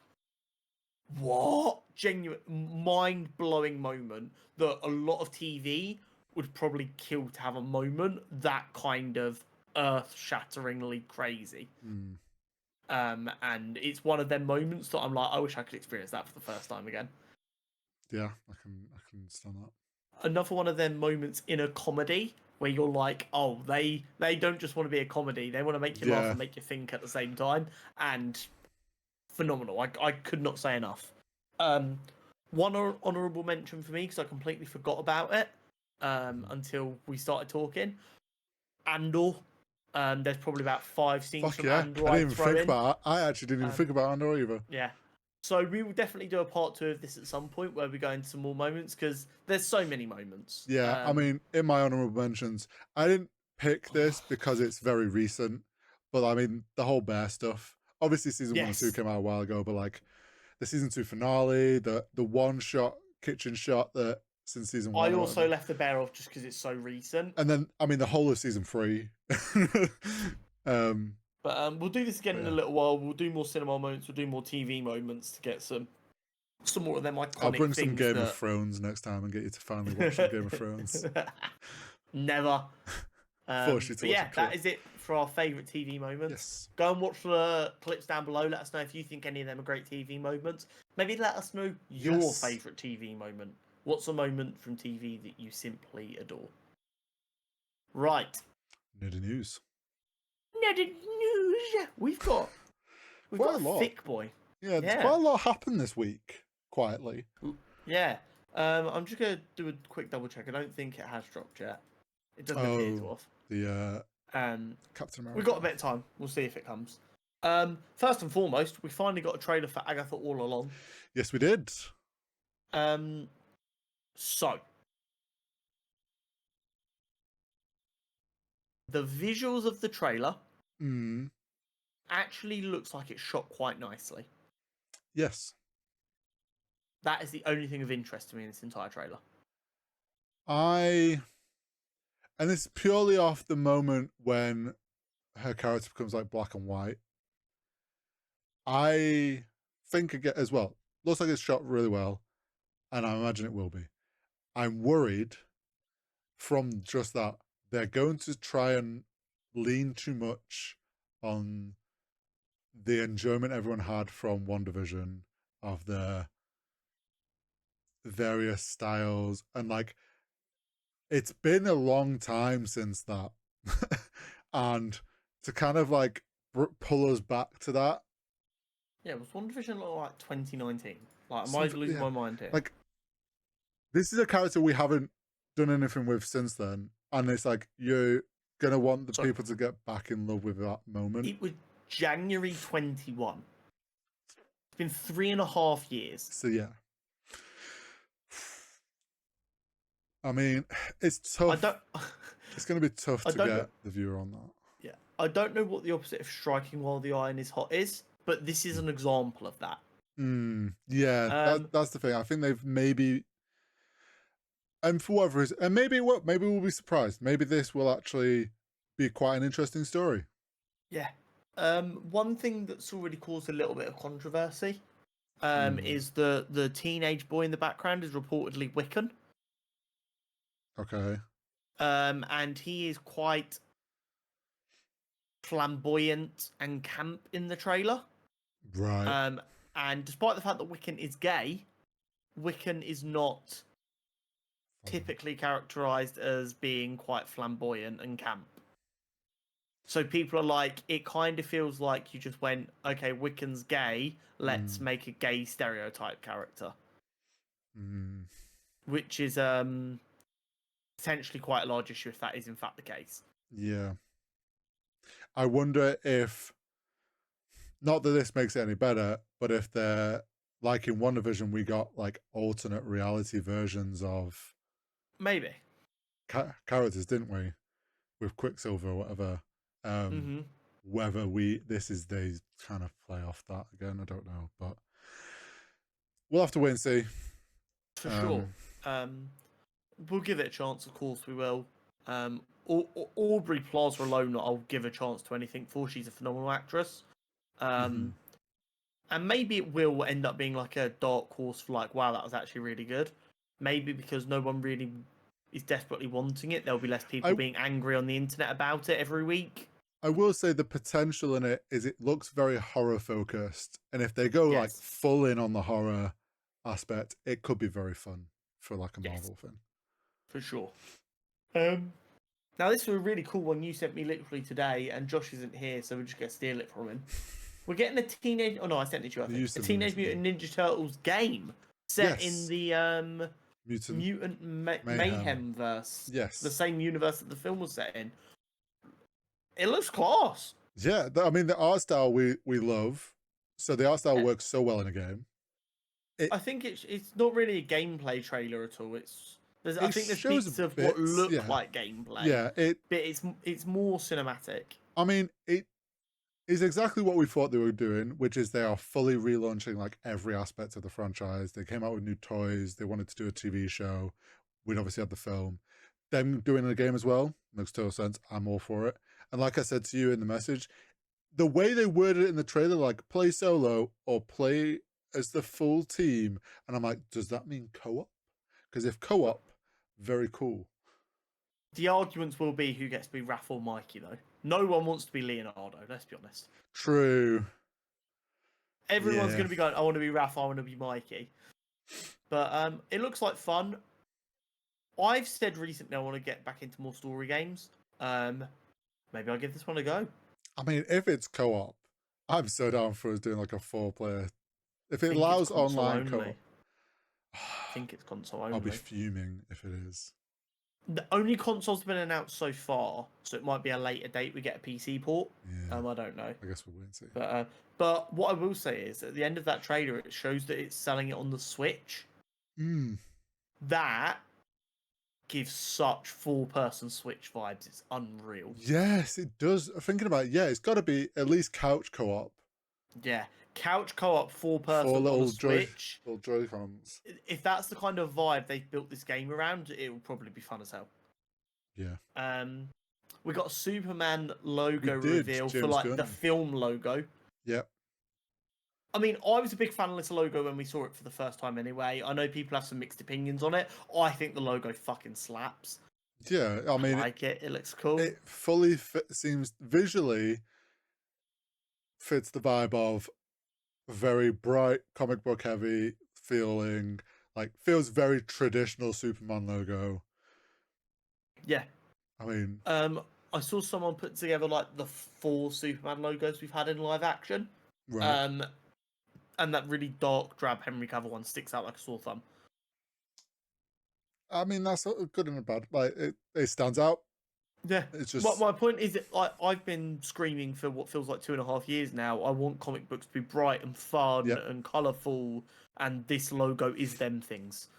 what? Genuine, mind-blowing moment that a lot of TV would probably kill to have a moment that kind of earth-shatteringly crazy. And it's one of them moments that I'm like, I wish I could experience that for the first time again. Yeah, I can understand that. Another one of them moments in a comedy where you're like, oh, they don't just want to be a comedy, they want to make you laugh and make you think at the same time. And phenomenal. I could not say enough. One honourable mention for me, because I completely forgot about it until we started talking. Andor. There's probably about 5 scenes from Andor. I didn't even think about it. I actually didn't even think about Andor either. Yeah. So we will definitely do a part 2 of this at some point where we go into some more moments, because there's so many moments. Yeah, I mean, in my honourable mentions, I didn't pick this because it's very recent, but I mean, the whole bear stuff. Obviously, season 1 and 2 came out a while ago, but like the season 2 finale, the one-shot kitchen shot that since season 1. I also left the bear off just because it's so recent. And then, I mean, the whole of season 3. But we'll do this again in a little while. We'll do more cinema moments. We'll do more TV moments to get some more of them iconic things. I'll bring some Game of Thrones next time and get you to finally watch some Game of Thrones. Never. But yeah, that is it for our favourite TV moments. Yes. Go and watch the clips down below. Let us know if you think any of them are great TV moments. Maybe let us know your favourite TV moment. What's a moment from TV that you simply adore? Right. Nerdy news. Nerdy news. We've got a thick boy. Yeah, there's quite a lot happened this week, quietly. Yeah. I'm just going to do a quick double check. I don't think it has dropped yet. It doesn't appear to have. The Captain America. We've got a bit of time. We'll see if it comes. First and foremost, we finally got a trailer for Agatha All Along. Yes, we did. So, the visuals of the trailer actually looks like it's shot quite nicely. Yes. That is the only thing of interest to me in this entire trailer. And it's purely off the moment when her character becomes like black and white. I think again as well, looks like it's shot really well, and I imagine it will be. I'm worried from just that they're going to try and lean too much on the enjoyment everyone had from WandaVision of the various styles, and like it's been a long time since that. And to kind of like pull us back to that. Yeah, was WandaVision like 2019? Like, am I losing my mind here? Like, this is a character we haven't done anything with since then, and it's like you're gonna want the people to get back in love with that moment. It was January 21. It's been 3.5 years. So yeah, I mean, it's tough. It's gonna be tough to get the viewer on that. Yeah, I don't know what the opposite of striking while the iron is hot is, but this is an example of that. Yeah, that's the thing. I think they've maybe. And for whatever reason, and maybe we'll be surprised. Maybe this will actually be quite an interesting story. Yeah. One thing that's already caused a little bit of controversy is the teenage boy in the background is reportedly Wiccan. Okay. And he is quite flamboyant and camp in the trailer. Right. And despite the fact that Wiccan is gay, Wiccan is not typically characterized as being quite flamboyant and camp. So people are like, it kind of feels like you just went, okay, Wiccan's gay, let's make a gay stereotype character. Which is potentially quite a large issue if that is in fact the case. Yeah. I wonder if, not that this makes it any better, but if they're, like in WandaVision, we got like alternate reality versions of... Maybe. characters, didn't we? With Quicksilver or whatever. Whether they kind of play off that again, I don't know, but we'll have to wait and see. For sure. We'll give it a chance, of course we will. Aubrey Plaza alone, I'll give a chance to anything for. She's a phenomenal actress. And maybe it will end up being like a dark horse for like, wow, that was actually really good. Maybe because no one really is desperately wanting it, there'll be less people being angry on the internet about it every week. I will say the potential in it is it looks very horror focused. And if they go like full in on the horror aspect, it could be very fun for like a Marvel thing. For sure. Now this was a really cool one you sent me literally today, and Josh isn't here, so we're just gonna steal it from him. We're getting a teenage. Oh no, I sent it to you. I think. A Teenage Mutant Ninja Turtles game set in the Mutant Mayhem verse. Yes, the same universe that the film was set in. It looks class. Yeah, I mean the art style we love. So the art style works so well in a game. I think it's not really a gameplay trailer at all. I think there's bits of what look like gameplay. Yeah, but it's more cinematic. I mean, it is exactly what we thought they were doing, which is they are fully relaunching like every aspect of the franchise. They came out with new toys. They wanted to do a TV show. We'd obviously had the film. Them doing a game as well makes total sense. I'm all for it. And like I said to you in the message, the way they worded it in the trailer, like play solo or play as the full team, and I'm like, does that mean co-op? Because if co-op, very cool. The arguments will be who gets to be Raph or Mikey, though. No one wants to be Leonardo, let's be honest. True. Everyone's going to be going, I want to be Raph, I want to be Mikey. But it looks like fun. I've said recently I want to get back into more story games. Maybe I'll give this one a go. I mean, if it's co-op, I'm so down for us doing like a 4-player. If it allows online co-op. I think it's console only. I'll be fuming if it is. The only consoles have been announced so far, so it might be a later date we get a PC port. Yeah. I don't know. I guess we'll wait and see. But what I will say is, at the end of that trailer, it shows that it's selling it on the Switch. That gives such 4-person Switch vibes. It's unreal. Yes, it does. Thinking about it, it's got to be at least couch co-op. Yeah. Couch co-op 4-person on the Switch. Little Joy-Cons. If that's the kind of vibe they've built this game around, it will probably be fun as hell. Yeah. We got a Superman logo reveal for like the film logo. Yep. I mean, I was a big fan of this logo when we saw it for the first time anyway. I know people have some mixed opinions on it. I think the logo fucking slaps. Yeah, I mean... I like it. It looks cool. It fully seems... Visually fits the vibe of very bright, comic book heavy feeling. Like, feels very traditional Superman logo. Yeah. I mean... I saw someone put together, like, the 4 Superman logos we've had in live action. Right. And that really dark, drab Henry Cavill one sticks out like a sore thumb. I mean, that's good and bad. Like, it stands out. Yeah. It's just... My point is that I've been screaming for what feels like 2.5 years now. I want comic books to be bright and fun and colourful, and this logo is them things.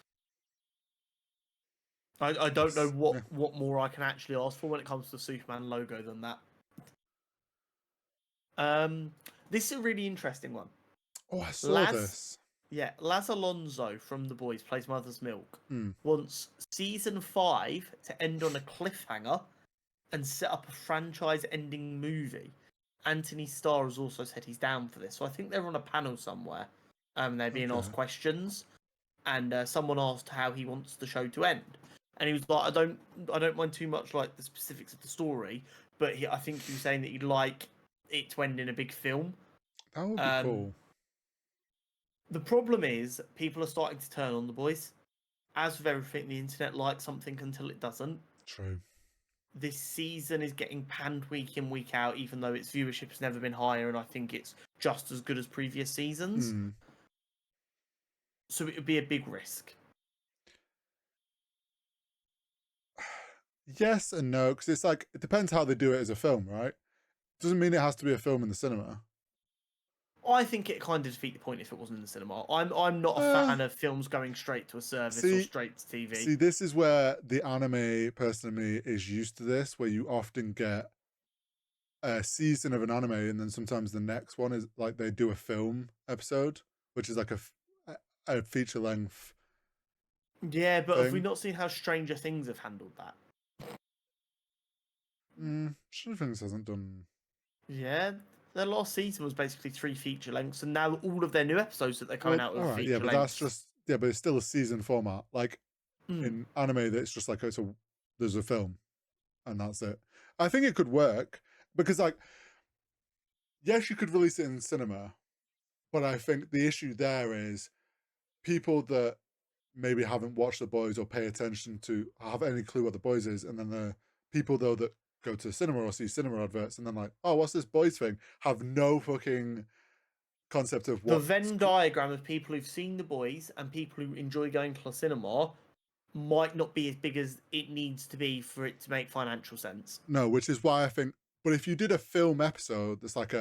I don't know what more I can actually ask for when it comes to the Superman logo than that. This is a really interesting one. Oh, I saw this. Yeah, Laz Alonso from The Boys plays Mother's Milk. Wants season 5 to end on a cliffhanger and set up a franchise-ending movie. Anthony Starr has also said he's down for this, so I think they're on a panel somewhere. They're being asked questions, and someone asked how he wants the show to end, and he was like, "I don't mind too much like the specifics of the story, but I think he was saying that he'd like it to end in a big film." That would be cool. The problem is people are starting to turn on The Boys. As with everything, the internet likes something until it doesn't. True. This season is getting panned week in, week out, even though its viewership has never been higher, and I think it's just as good as previous seasons. So it would be a big risk. Yes and no, because it's like, it depends how they do it as a film, right? Doesn't mean it has to be a film in the cinema. I think it kind of defeat the point if it wasn't in the cinema. I'm not a fan of films going straight to a service or straight to TV. See, this is where the anime person in me is used to this, where you often get a season of an anime and then sometimes the next one is like they do a film episode, which is like a feature length. Yeah, but have we not seen how Stranger Things have handled that? Stranger Things hasn't done. Yeah, their last season was basically 3 feature lengths, and now all of their new episodes that they're coming out with feature lengths. But that's just but it's still a season format. Like in anime, that's just like there's a film, and that's it. I think it could work because, like, yes, you could release it in cinema, but I think the issue there is people that maybe haven't watched The Boys or pay attention to have any clue what The Boys is, and then the people though that go to cinema or see cinema adverts and then like, oh, what's this Boys thing? Have no fucking concept of what. The Venn diagram of people who've seen The Boys and people who enjoy going to the cinema might not be as big as it needs to be for it to make financial sense. No, which is why I think. But if you did a film episode, that's like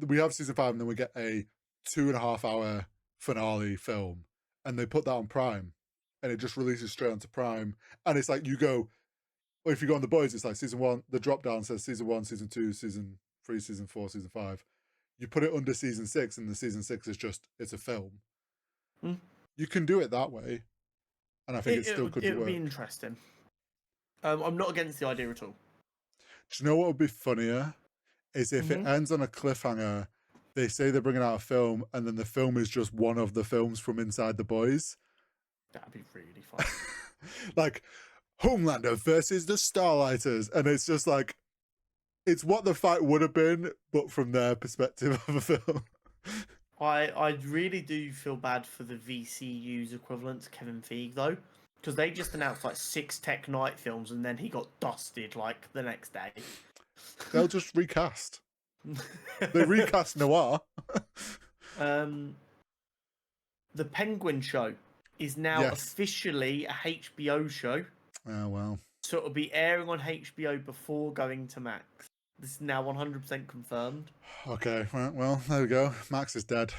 we have season 5 and then we get a 2.5 hour finale film, and they put that on Prime, and it just releases straight onto Prime, and it's like you go. Or if you go on The Boys, it's like season 1. The drop down says season 1, season 2, season 3, season 4, season 5. You put it under season 6, and the season 6 is just it's a film. You can do it that way, and I think it still could work. It would be interesting. I'm not against the idea at all. Do you know what would be funnier? Is if it ends on a cliffhanger, they say they're bringing out a film, and then the film is just one of the films from inside The Boys. That'd be really fun. Like Homelander versus the Starlighters, and it's just like it's what the fight would have been, but from their perspective of a film. I really do feel bad for the VCU's equivalent to Kevin Feige though, because they just announced like 6 Tech Knight films and then he got dusted like the next day. They'll just recast. They recast Noir. The Penguin Show is now officially a HBO show. Oh well. So it'll be airing on HBO before going to Max. This is now 100% confirmed. Okay, right, well, there we go. Max is dead.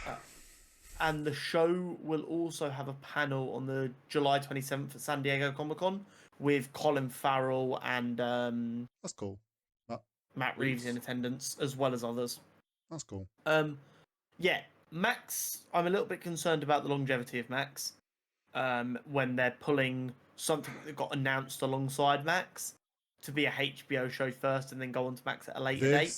And the show will also have a panel on the July 27th at San Diego Comic-Con with Colin Farrell and that's cool. Matt Reeves in attendance, as well as others. That's cool. Yeah, Max, I'm a little bit concerned about the longevity of Max when they're pulling something that got announced alongside Max to be a HBO show first and then go on to Max at a later date.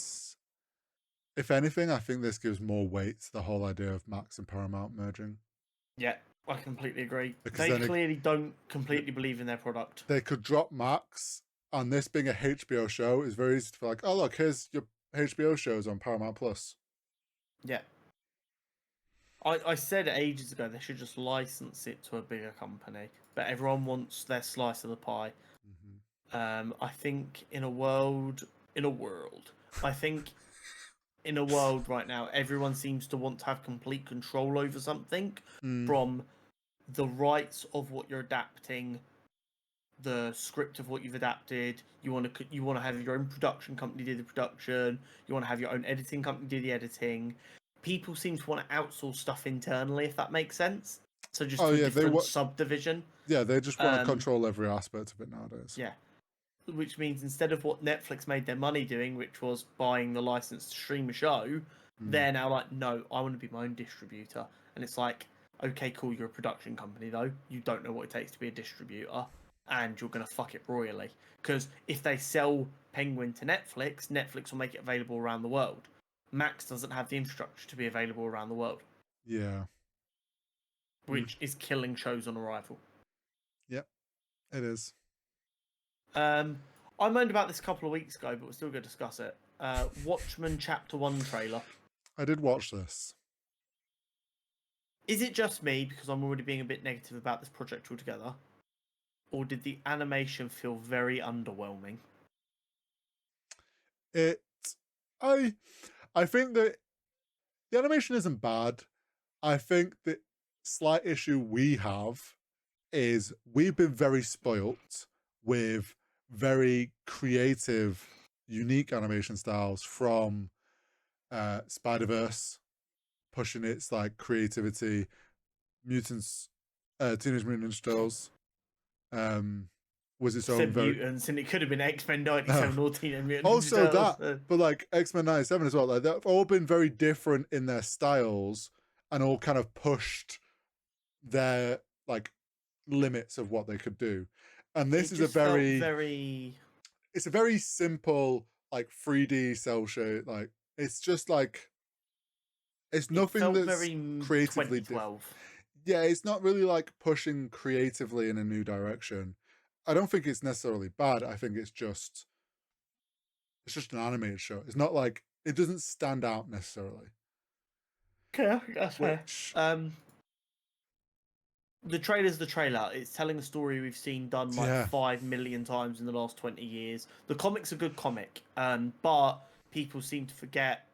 If anything, I think this gives more weight to the whole idea of Max and Paramount merging. Yeah, I completely agree. Because they clearly don't completely believe in their product. They could drop Max, and this being a HBO show is very easy to feel like, oh look, here's your HBO shows on Paramount Plus. Yeah. I said ages ago they should just license it to a bigger company, but everyone wants their slice of the pie. I think in a world right now, everyone seems to want to have complete control over something, from the rights of what you're adapting, the script of what you've adapted. You want to have your own production company do the production. You want to have your own editing company do the editing. People seem to want to outsource stuff internally, if that makes sense. So just a different subdivision. Yeah, they just want to control every aspect of it nowadays. Yeah. Which means instead of what Netflix made their money doing, which was buying the license to stream a show, they're now like, no, I want to be my own distributor. And it's like, okay, cool, you're a production company though. You don't know what it takes to be a distributor, and you're going to fuck it royally. Because if they sell Penguin to Netflix, Netflix will make it available around the world. Max doesn't have the infrastructure to be available around the world. Yeah. Which is killing shows on arrival. Yep, it is. I moaned about this a couple of weeks ago, but we're still going to discuss it. Watchmen Chapter 1 trailer. I did watch this. Is it just me, because I'm already being a bit negative about this project altogether? Or did the animation feel very underwhelming? I think that the animation isn't bad. I think the slight issue we have is we've been very spoilt with very creative, unique animation styles from Spider-Verse, pushing its like creativity. Mutants, Teenage Mutant Ninja Turtles, was its own very mutants, and it could have been X-Men 97 or Teenage Mutant Ninja also Turtles. But like X-Men 97 as well. Like they've all been very different in their styles and all kind of pushed their like limits of what they could do. And this is a very it's a very simple like 3D cell shade. Like it's just like it's nothing that's very creatively different. Yeah, it's not really like pushing creatively in a new direction. I don't think it's necessarily bad. I think it's just an animated show. It's not like it doesn't stand out necessarily. Okay, that's fair. The trailer's the trailer. It's telling a story we've seen done like 5 million times in the last 20 years. The comic's a good comic, but people seem to forget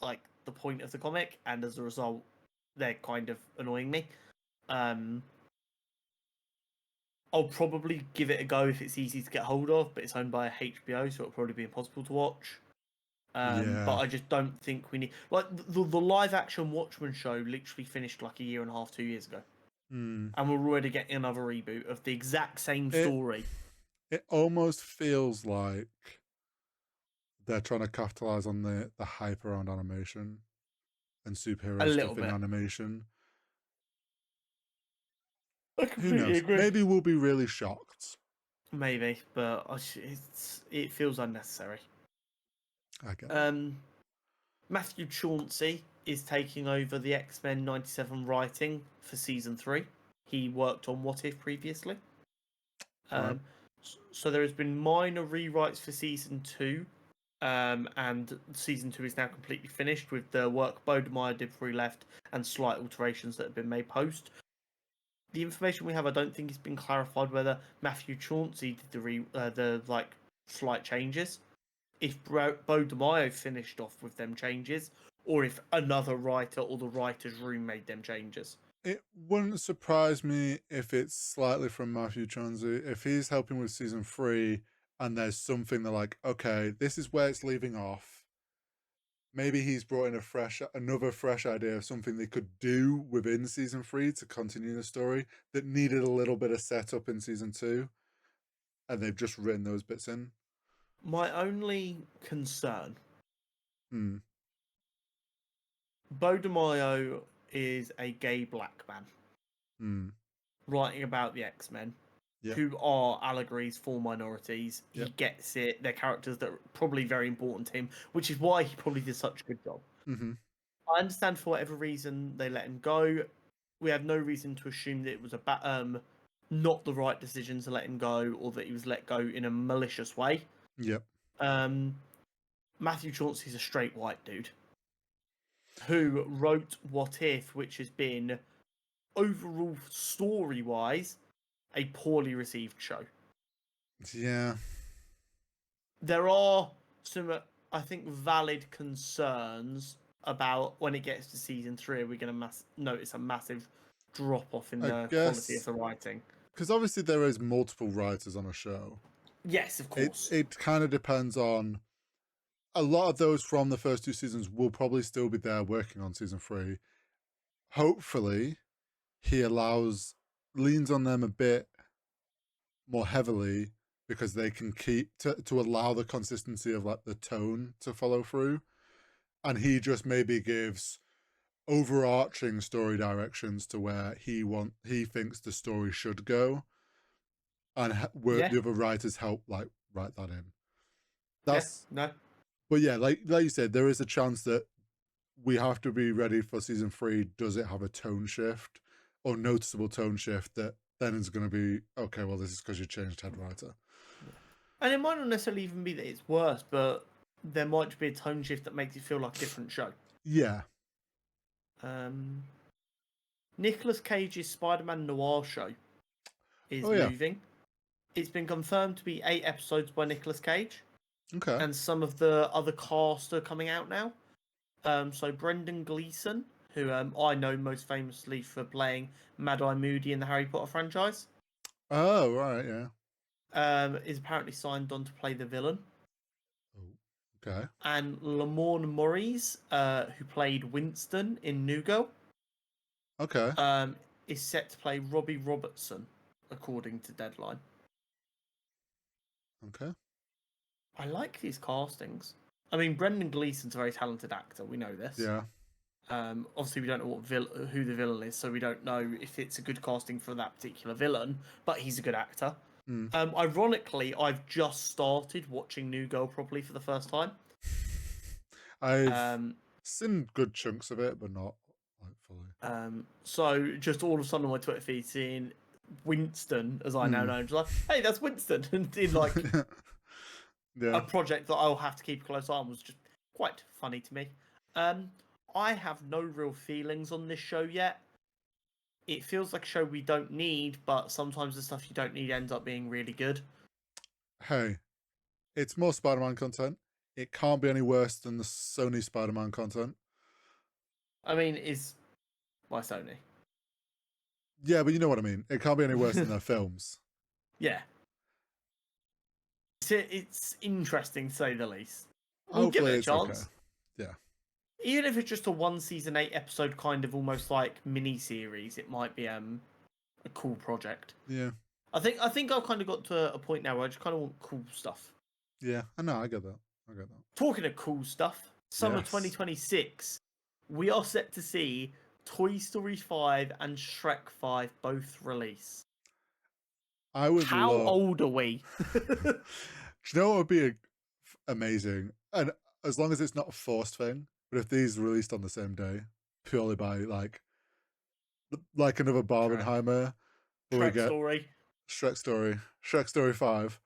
like the point of the comic, and as a result, they're kind of annoying me. I'll probably give it a go if it's easy to get hold of, but it's owned by HBO, so it'll probably be impossible to watch. But I just don't think we need like the live action Watchmen show literally finished like a year and a half, 2 years ago. And we're already getting another reboot of the exact same story. It almost feels like they're trying to capitalize on the hype around animation and superhero stuff in animation. Who knows? Agree. Maybe we'll be really shocked. Maybe, but it feels unnecessary. I get it. Matthew Chauncey is taking over the X-Men 97 writing for season 3. He worked on What If previously. So there has been minor rewrites for season 2, and season 2 is now completely finished with the work Bodemeyer did before he left and slight alterations that have been made post. The information we have, I don't think it's been clarified whether Matthew Chauncey did the slight changes, if Bodemeyer finished off with them changes, or if another writer or the writer's room made them changes. It wouldn't surprise me if it's slightly from Matthew Chauncey. If he's helping with season 3 and there's something they're like, okay, this is where it's leaving off. Maybe he's brought in another fresh idea of something they could do within season 3 to continue the story that needed a little bit of setup in season 2. And they've just written those bits in. My only concern. Bodemeyer is a gay black man writing about the X-Men, who are allegories for minorities. He gets it. They're characters that are probably very important to him, which is why he probably did such a good job. I understand for whatever reason they let him go. We have no reason to assume that it was not the right decision to let him go, or that he was let go in a malicious way. Matthew Chauncey is a straight white dude who wrote What If, which has been overall story-wise a poorly received show. There are some, I think, valid concerns about when it gets to season 3. Are we going to notice a massive drop-off in the quality of the writing? Because obviously there is multiple writers on a show. Yes, of course. It kind of depends on... A lot of those from the first 2 seasons will probably still be there working on season 3. Hopefully, he leans on them a bit more heavily because they can keep to allow the consistency of like the tone to follow through, and he just maybe gives overarching story directions to where he thinks the story should go, and the other writers help like write that in. But yeah, like you said, there is a chance that we have to be ready for season 3. Does it have a tone shift or noticeable tone shift that then is going to be, okay, well, this is because you changed head writer. And it might not necessarily even be that it's worse, but there might be a tone shift that makes it feel like a different show. Yeah. Nicolas Cage's Spider-Man Noir show is moving. It's been confirmed to be 8 episodes by Nicolas Cage. Okay. And some of the other cast are coming out now. So Brendan Gleeson, who I know most famously for playing Mad-Eye Moody in the Harry Potter franchise. Oh, right, yeah. Is apparently signed on to play the villain. Oh, Okay. And Lamorne Morris, who played Winston in New Girl, Okay. is set to play Robbie Robertson, according to Deadline. Okay. I like these castings. I mean, Brendan Gleeson's a very talented actor. We know this. Yeah. Obviously, we don't know who the villain is, so we don't know if it's a good casting for that particular villain. But he's a good actor. Ironically, I've just started watching New Girl properly for the first time. I've seen good chunks of it, but not like fully. So just all of a sudden on my Twitter feed, seeing Winston, as I now know, just like, hey, that's Winston, in like a project that I'll have to keep a close eye on, was just quite funny to me. I have no real feelings on this show yet. It feels like a show we don't need, but sometimes the stuff you don't need ends up being really good. Hey, it's more Spider-Man content. It can't be any worse than the Sony Spider-Man content. I mean, is why Sony? Yeah, but you know what I mean. It can't be any worse than their films. Yeah. It's interesting, to say the least. We'll give it a chance. Okay. Yeah. Even if it's just a 1 season 8 episode kind of almost like mini series, it might be a cool project. Yeah. I think I've kind of got to a point now where I just kind of want cool stuff. Yeah, I know. I get that. Talking of cool stuff, summer 2026, we are set to see Toy Story 5 and Shrek 5 both release. How old are we? Do you know what would be amazing? And as long as it's not a forced thing, but if these released on the same day, purely by like another Barbenheimer, Shrek Story 5.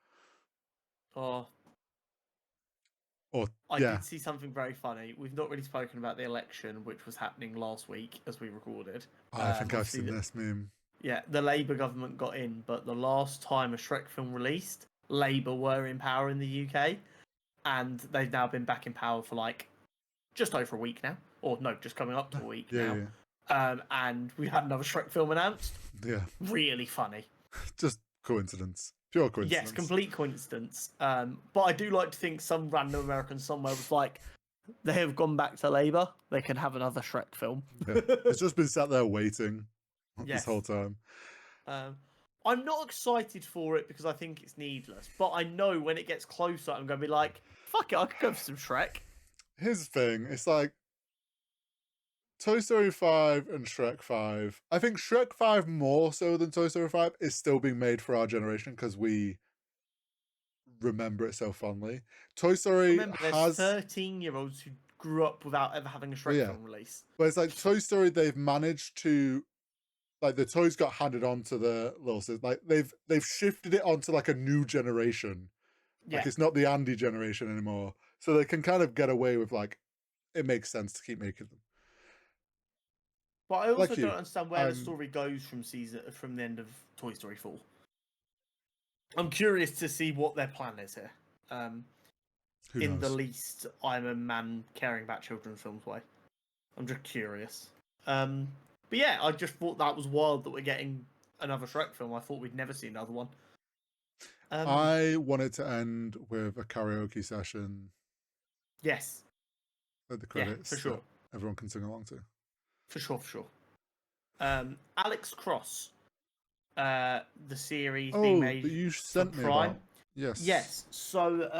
I did see something very funny. We've not really spoken about the election, which was happening last week as we recorded. I think I've seen this meme. Yeah, the Labour government got in, but the last time a Shrek film released, Labour were in power in the UK, and they've now been back in power for like just over a week now. Or no, just coming up to a week now. Yeah. And we had another Shrek film announced. Yeah. Really funny. Just coincidence. Pure coincidence. Yes, complete coincidence. But I do like to think some random American somewhere was like, they have gone back to Labour, they can have another Shrek film. Yeah. It's just been sat there waiting this whole time. I'm not excited for it because I think it's needless, but I know when it gets closer, I'm going to be like, fuck it, I could go for some Shrek. Here's the thing, it's like Toy Story 5 and Shrek 5. I think Shrek 5 more so than Toy Story 5 is still being made for our generation because we remember it so fondly. Toy Story there's 13-year-olds who grew up without ever having a Shrek film release. But it's like Toy Story, they've managed to, like, the toys got handed on to the little sisters. Like they've shifted it onto like a new generation. Like it's not the Andy generation anymore. So they can kind of get away with like, it makes sense to keep making them. But I also don't understand where the story goes from the end of Toy Story 4. I'm curious to see what their plan is here. In the least I'm a man caring about children's films way. I'm just curious. But yeah, I just thought that was wild that we're getting another Shrek film. I thought we'd never see another one. I want it to end with a karaoke session. Yes. At the credits. Yeah, for sure. Everyone can sing along to. For sure. Alex Cross, the series being made that you sent me Prime. About. Yes. Yes. So,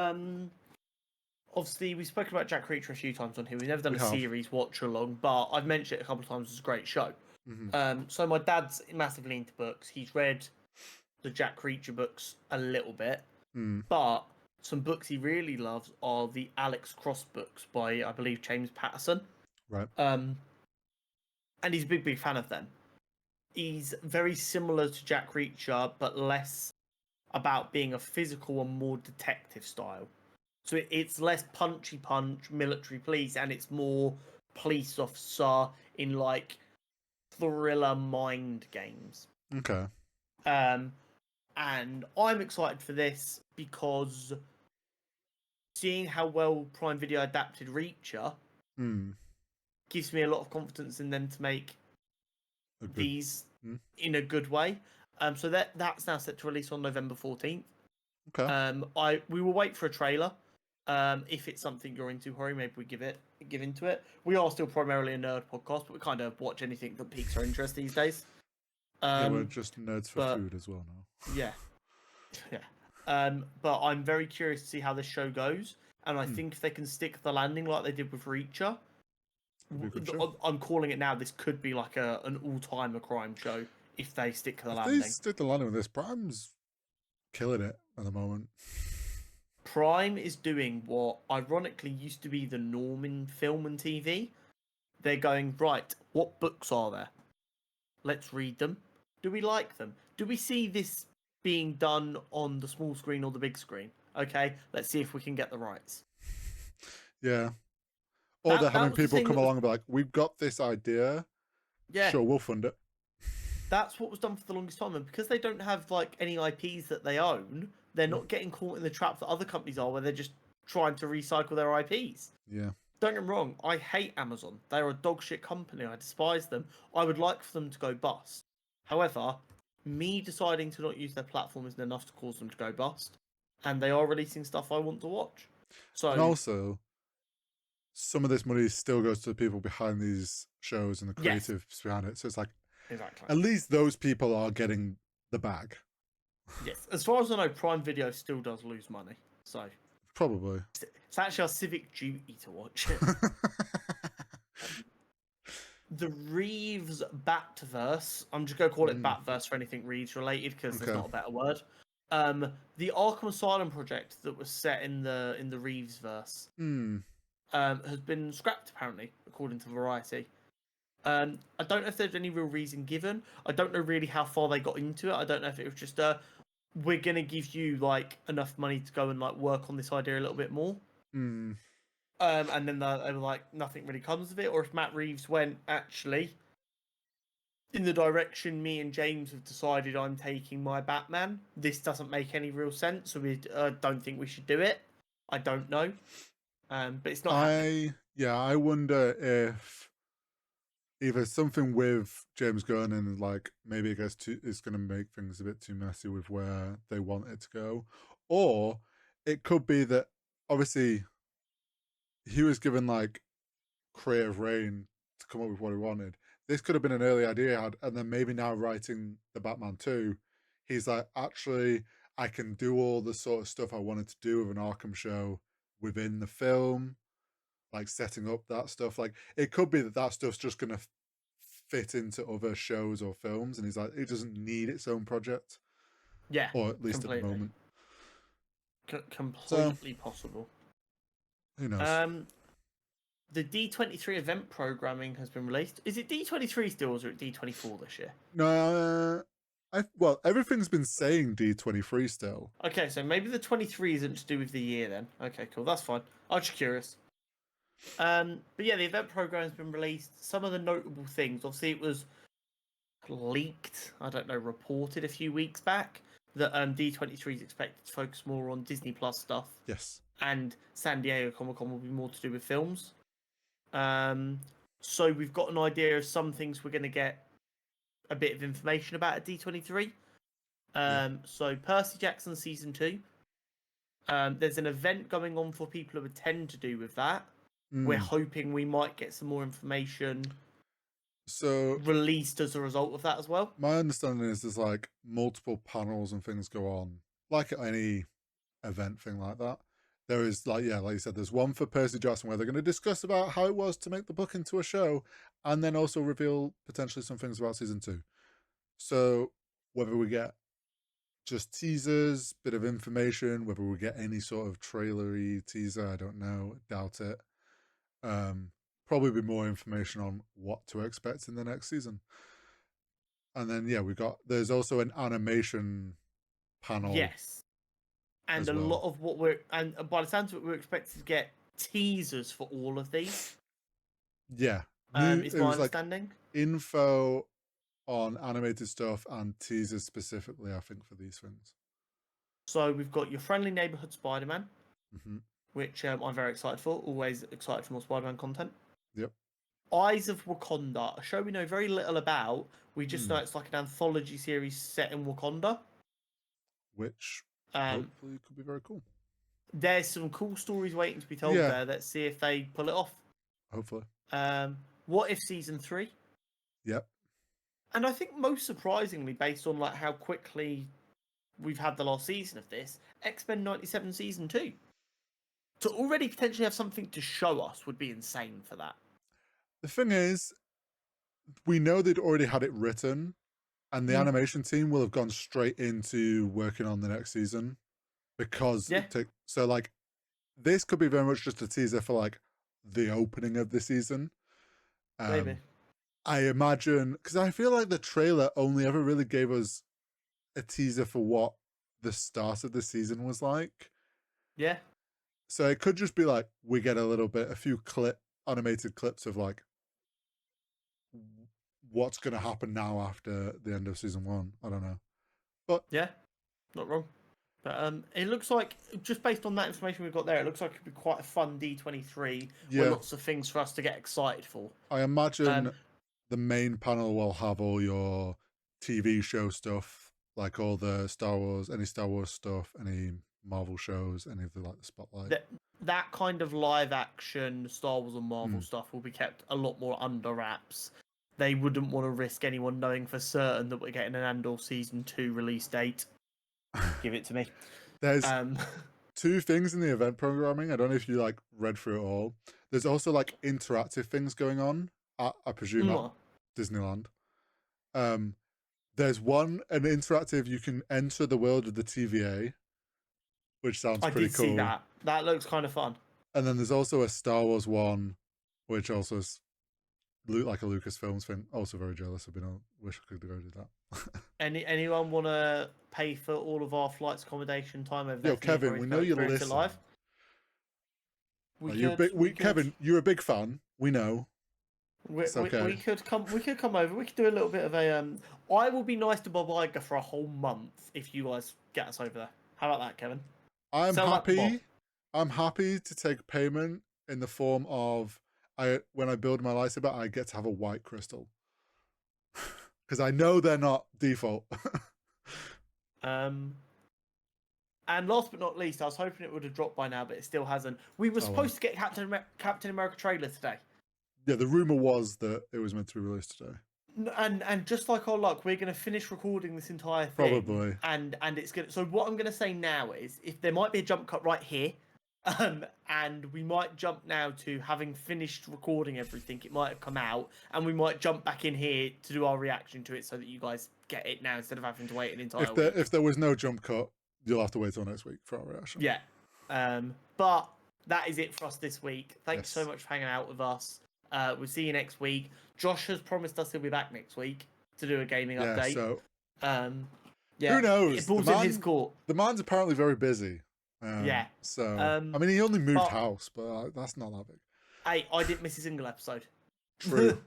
obviously, we've spoken about Jack Reacher a few times on here. We've never done a series watch along, but I've mentioned it a couple of times. It's a great show. Mm-hmm. So my dad's massively into books. He's read the Jack Reacher books a little bit, but some books he really loves are the Alex Cross books by, I believe, James Patterson. Right. And he's a big fan of them. He's very similar to Jack Reacher, but less about being a physical and more detective style. So it's less punchy punch, military police, and it's more police officer in like thriller mind games. Okay. And I'm excited for this because seeing how well Prime Video adapted Reacher gives me a lot of confidence in them to make these in a good way. So that's now set to release on November 14th. Okay. We will wait for a trailer. If it's something you're into, Hori, maybe we give into it. We are still primarily a nerd podcast, but we kind of watch anything that piques our interest these days. Yeah, we're just nerds for food as well now. Yeah, yeah. But I'm very curious to see how this show goes, and I think if they can stick the landing like they did with Reacher, I'm calling it now. This could be like an all-timer crime show if they stick to the landing. If they stick the landing with this, Prime's killing it at the moment. Prime is doing what ironically used to be the norm in film and TV. They're going, right, what books are there? Let's read them. Do we like them? Do we see this being done on the small screen or the big screen? Okay, let's see if we can get the rights. Yeah. Or they're having people come along and be like, we've got this idea. Yeah. Sure, we'll fund it. That's what was done for the longest time. And because they don't have like any IPs that they own, they're not getting caught in the trap that other companies are where they're just trying to recycle their IPs. Yeah. Don't get me wrong, I hate Amazon. They're a dog shit company. I despise them. I would like for them to go bust. However, me deciding to not use their platform isn't enough to cause them to go bust. And they are releasing stuff I want to watch. So, and also, some of this money still goes to the people behind these shows and the creatives behind it. So it's like, at least those people are getting the bag. Yes. As far as I know, Prime Video still does lose money. So probably. It's actually our civic duty to watch it. The Reeves Batverse. I'm just going to call it Batverse for anything Reeves related because there's not a better word. The Arkham Asylum project that was set in the Reeves verse has been scrapped apparently, according to Variety. I don't know if there's any real reason given. I don't know really how far they got into it. I don't know if it was just we're gonna give you like enough money to go and like work on this idea a little bit more. And then they were like, nothing really comes of it, or if Matt Reeves went, actually, in the direction me and James have decided I'm taking my Batman, this doesn't make any real sense, so we don't think we should do it. I don't know. But it's not happening. I wonder if either something with James Gunn and like maybe it's going to make things a bit too messy with where they want it to go, or it could be that obviously he was given like creative reign to come up with what he wanted. This could have been an early idea he had, and then maybe now writing the Batman 2, he's like, actually, I can do all the sort of stuff I wanted to do with an Arkham show within the film, like setting up that stuff. Like it could be that stuff's just going to fit into other shows or films, and he's like, it doesn't need its own project. Yeah, or at least completely. At the moment. Completely possible. Who knows? The D23 event programming has been released. Is it D23 still, or is it D24 this year? No, well, everything's been saying D23 still. Okay, so maybe the 23 isn't to do with the year then. Okay, cool. That's fine. I was just curious. But yeah, the event program has been released. Some of the notable things, obviously, it was leaked. I don't know, reported a few weeks back that D23 is expected to focus more on Disney Plus stuff. Yes. And San Diego Comic-Con will be more to do with films. So we've got an idea of some things we're going to get a bit of information about at D23. So Percy Jackson Season 2. There's an event going on for people who attend to do with that. We're hoping we might get some more information released as a result of that as well. My understanding is there's like multiple panels and things go on, like at any event thing like that. There is like you said, there's one for Percy Jackson where they're going to discuss about how it was to make the book into a show, and then also reveal potentially some things about Season 2. So whether we get just teasers, bit of information, whether we get any sort of trailery teaser, I don't know, doubt it. Probably be more information on what to expect in the next season. And then there's also an animation panel. Yes. And a lot of what by the sounds of it, we're expected to get teasers for all of these. Yeah. Is my understanding. Like info on animated stuff and teasers specifically, I think, for these things. So we've got your friendly neighborhood Spider-Man, which I'm very excited for. Always excited for more Spider-Man content. Yep. Eyes of Wakanda, a show we know very little about. We just know it's like an anthology series set in Wakanda. Which hopefully could be very cool. there's some cool stories waiting to be told there. Let's see if they pull it off. Hopefully. What if season 3? Yep. And I think most surprisingly, based on like how quickly we've had the last season of this, X-Men 97 season 2. To already potentially have something to show us would be insane for that. The thing is, we know they'd already had it written, and the animation team will have gone straight into working on the next season because so like this could be very much just a teaser for like the opening of the season. Maybe. I imagine, because I feel like the trailer only ever really gave us a teaser for what the start of the season was like. Yeah. So it could just be like we get a few animated clips of like what's going to happen now after the end of season 1. I don't know, but yeah, not wrong. But it looks like, just based on that information we've got there, it looks like it could be quite a fun D23 with lots of things for us to get excited for. I imagine the main panel will have all your TV show stuff, like all the any Star Wars stuff, any Marvel shows, any of the like the spotlight. That kind of live action Star Wars and Marvel stuff will be kept a lot more under wraps. They wouldn't want to risk anyone knowing for certain that we're getting an Andor season 2 release date. Give it to me. There's 2 things in the event programming. I don't know if you like read through it all. There's also like interactive things going on at, I presume, at Disneyland. There's an interactive, you can enter the world of the TVA, which sounds pretty cool. I did see that. That looks kind of fun. And then there's also a Star Wars one, which also like a Lucasfilms thing. Also very jealous. Wish I could go do that. Anyone want to pay for all of our flights, accommodation, time over there? Yo, Kevin, we know you listen. Kevin, you're a big fan. We know. It's okay. We could come over. We could do a little bit of a. I will be nice to Bob Iger for a whole month if you guys get us over there. How about that, Kevin? I'm happy to take payment in the form of when I build my lightsaber, I get to have a white crystal. Because I know they're not default. And last but not least, I was hoping it would have dropped by now, but it still hasn't. We were supposed to get Captain America trailer today. Yeah, the rumor was that it was meant to be released today. And just like our luck, we're going to finish recording this entire thing. Probably. And it's going to... So what I'm going to say now is, if there might be a jump cut right here, and we might jump now to having finished recording everything, it might have come out, and we might jump back in here to do our reaction to it so that you guys get it now instead of having to wait an entire week. If there was no jump cut, you'll have to wait till next week for our reaction. Yeah. But that is it for us this week. Thank you so much for hanging out with us. We'll see you next week. Josh has promised us he'll be back next week to do a gaming update. So, who knows? It falls in his court. The man's apparently very busy. So, I mean, he only moved house, but that's not that big. Hey, I didn't miss a single episode. True.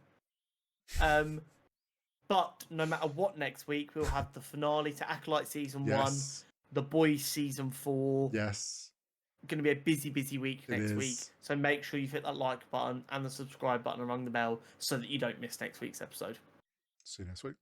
But no matter what, next week we'll have the finale to Acolyte season 1, The Boys season 4. Yes. Going to be a busy week next week. So make sure you hit that like button and the subscribe button and ring the bell so that you don't miss next week's episode. See you next week.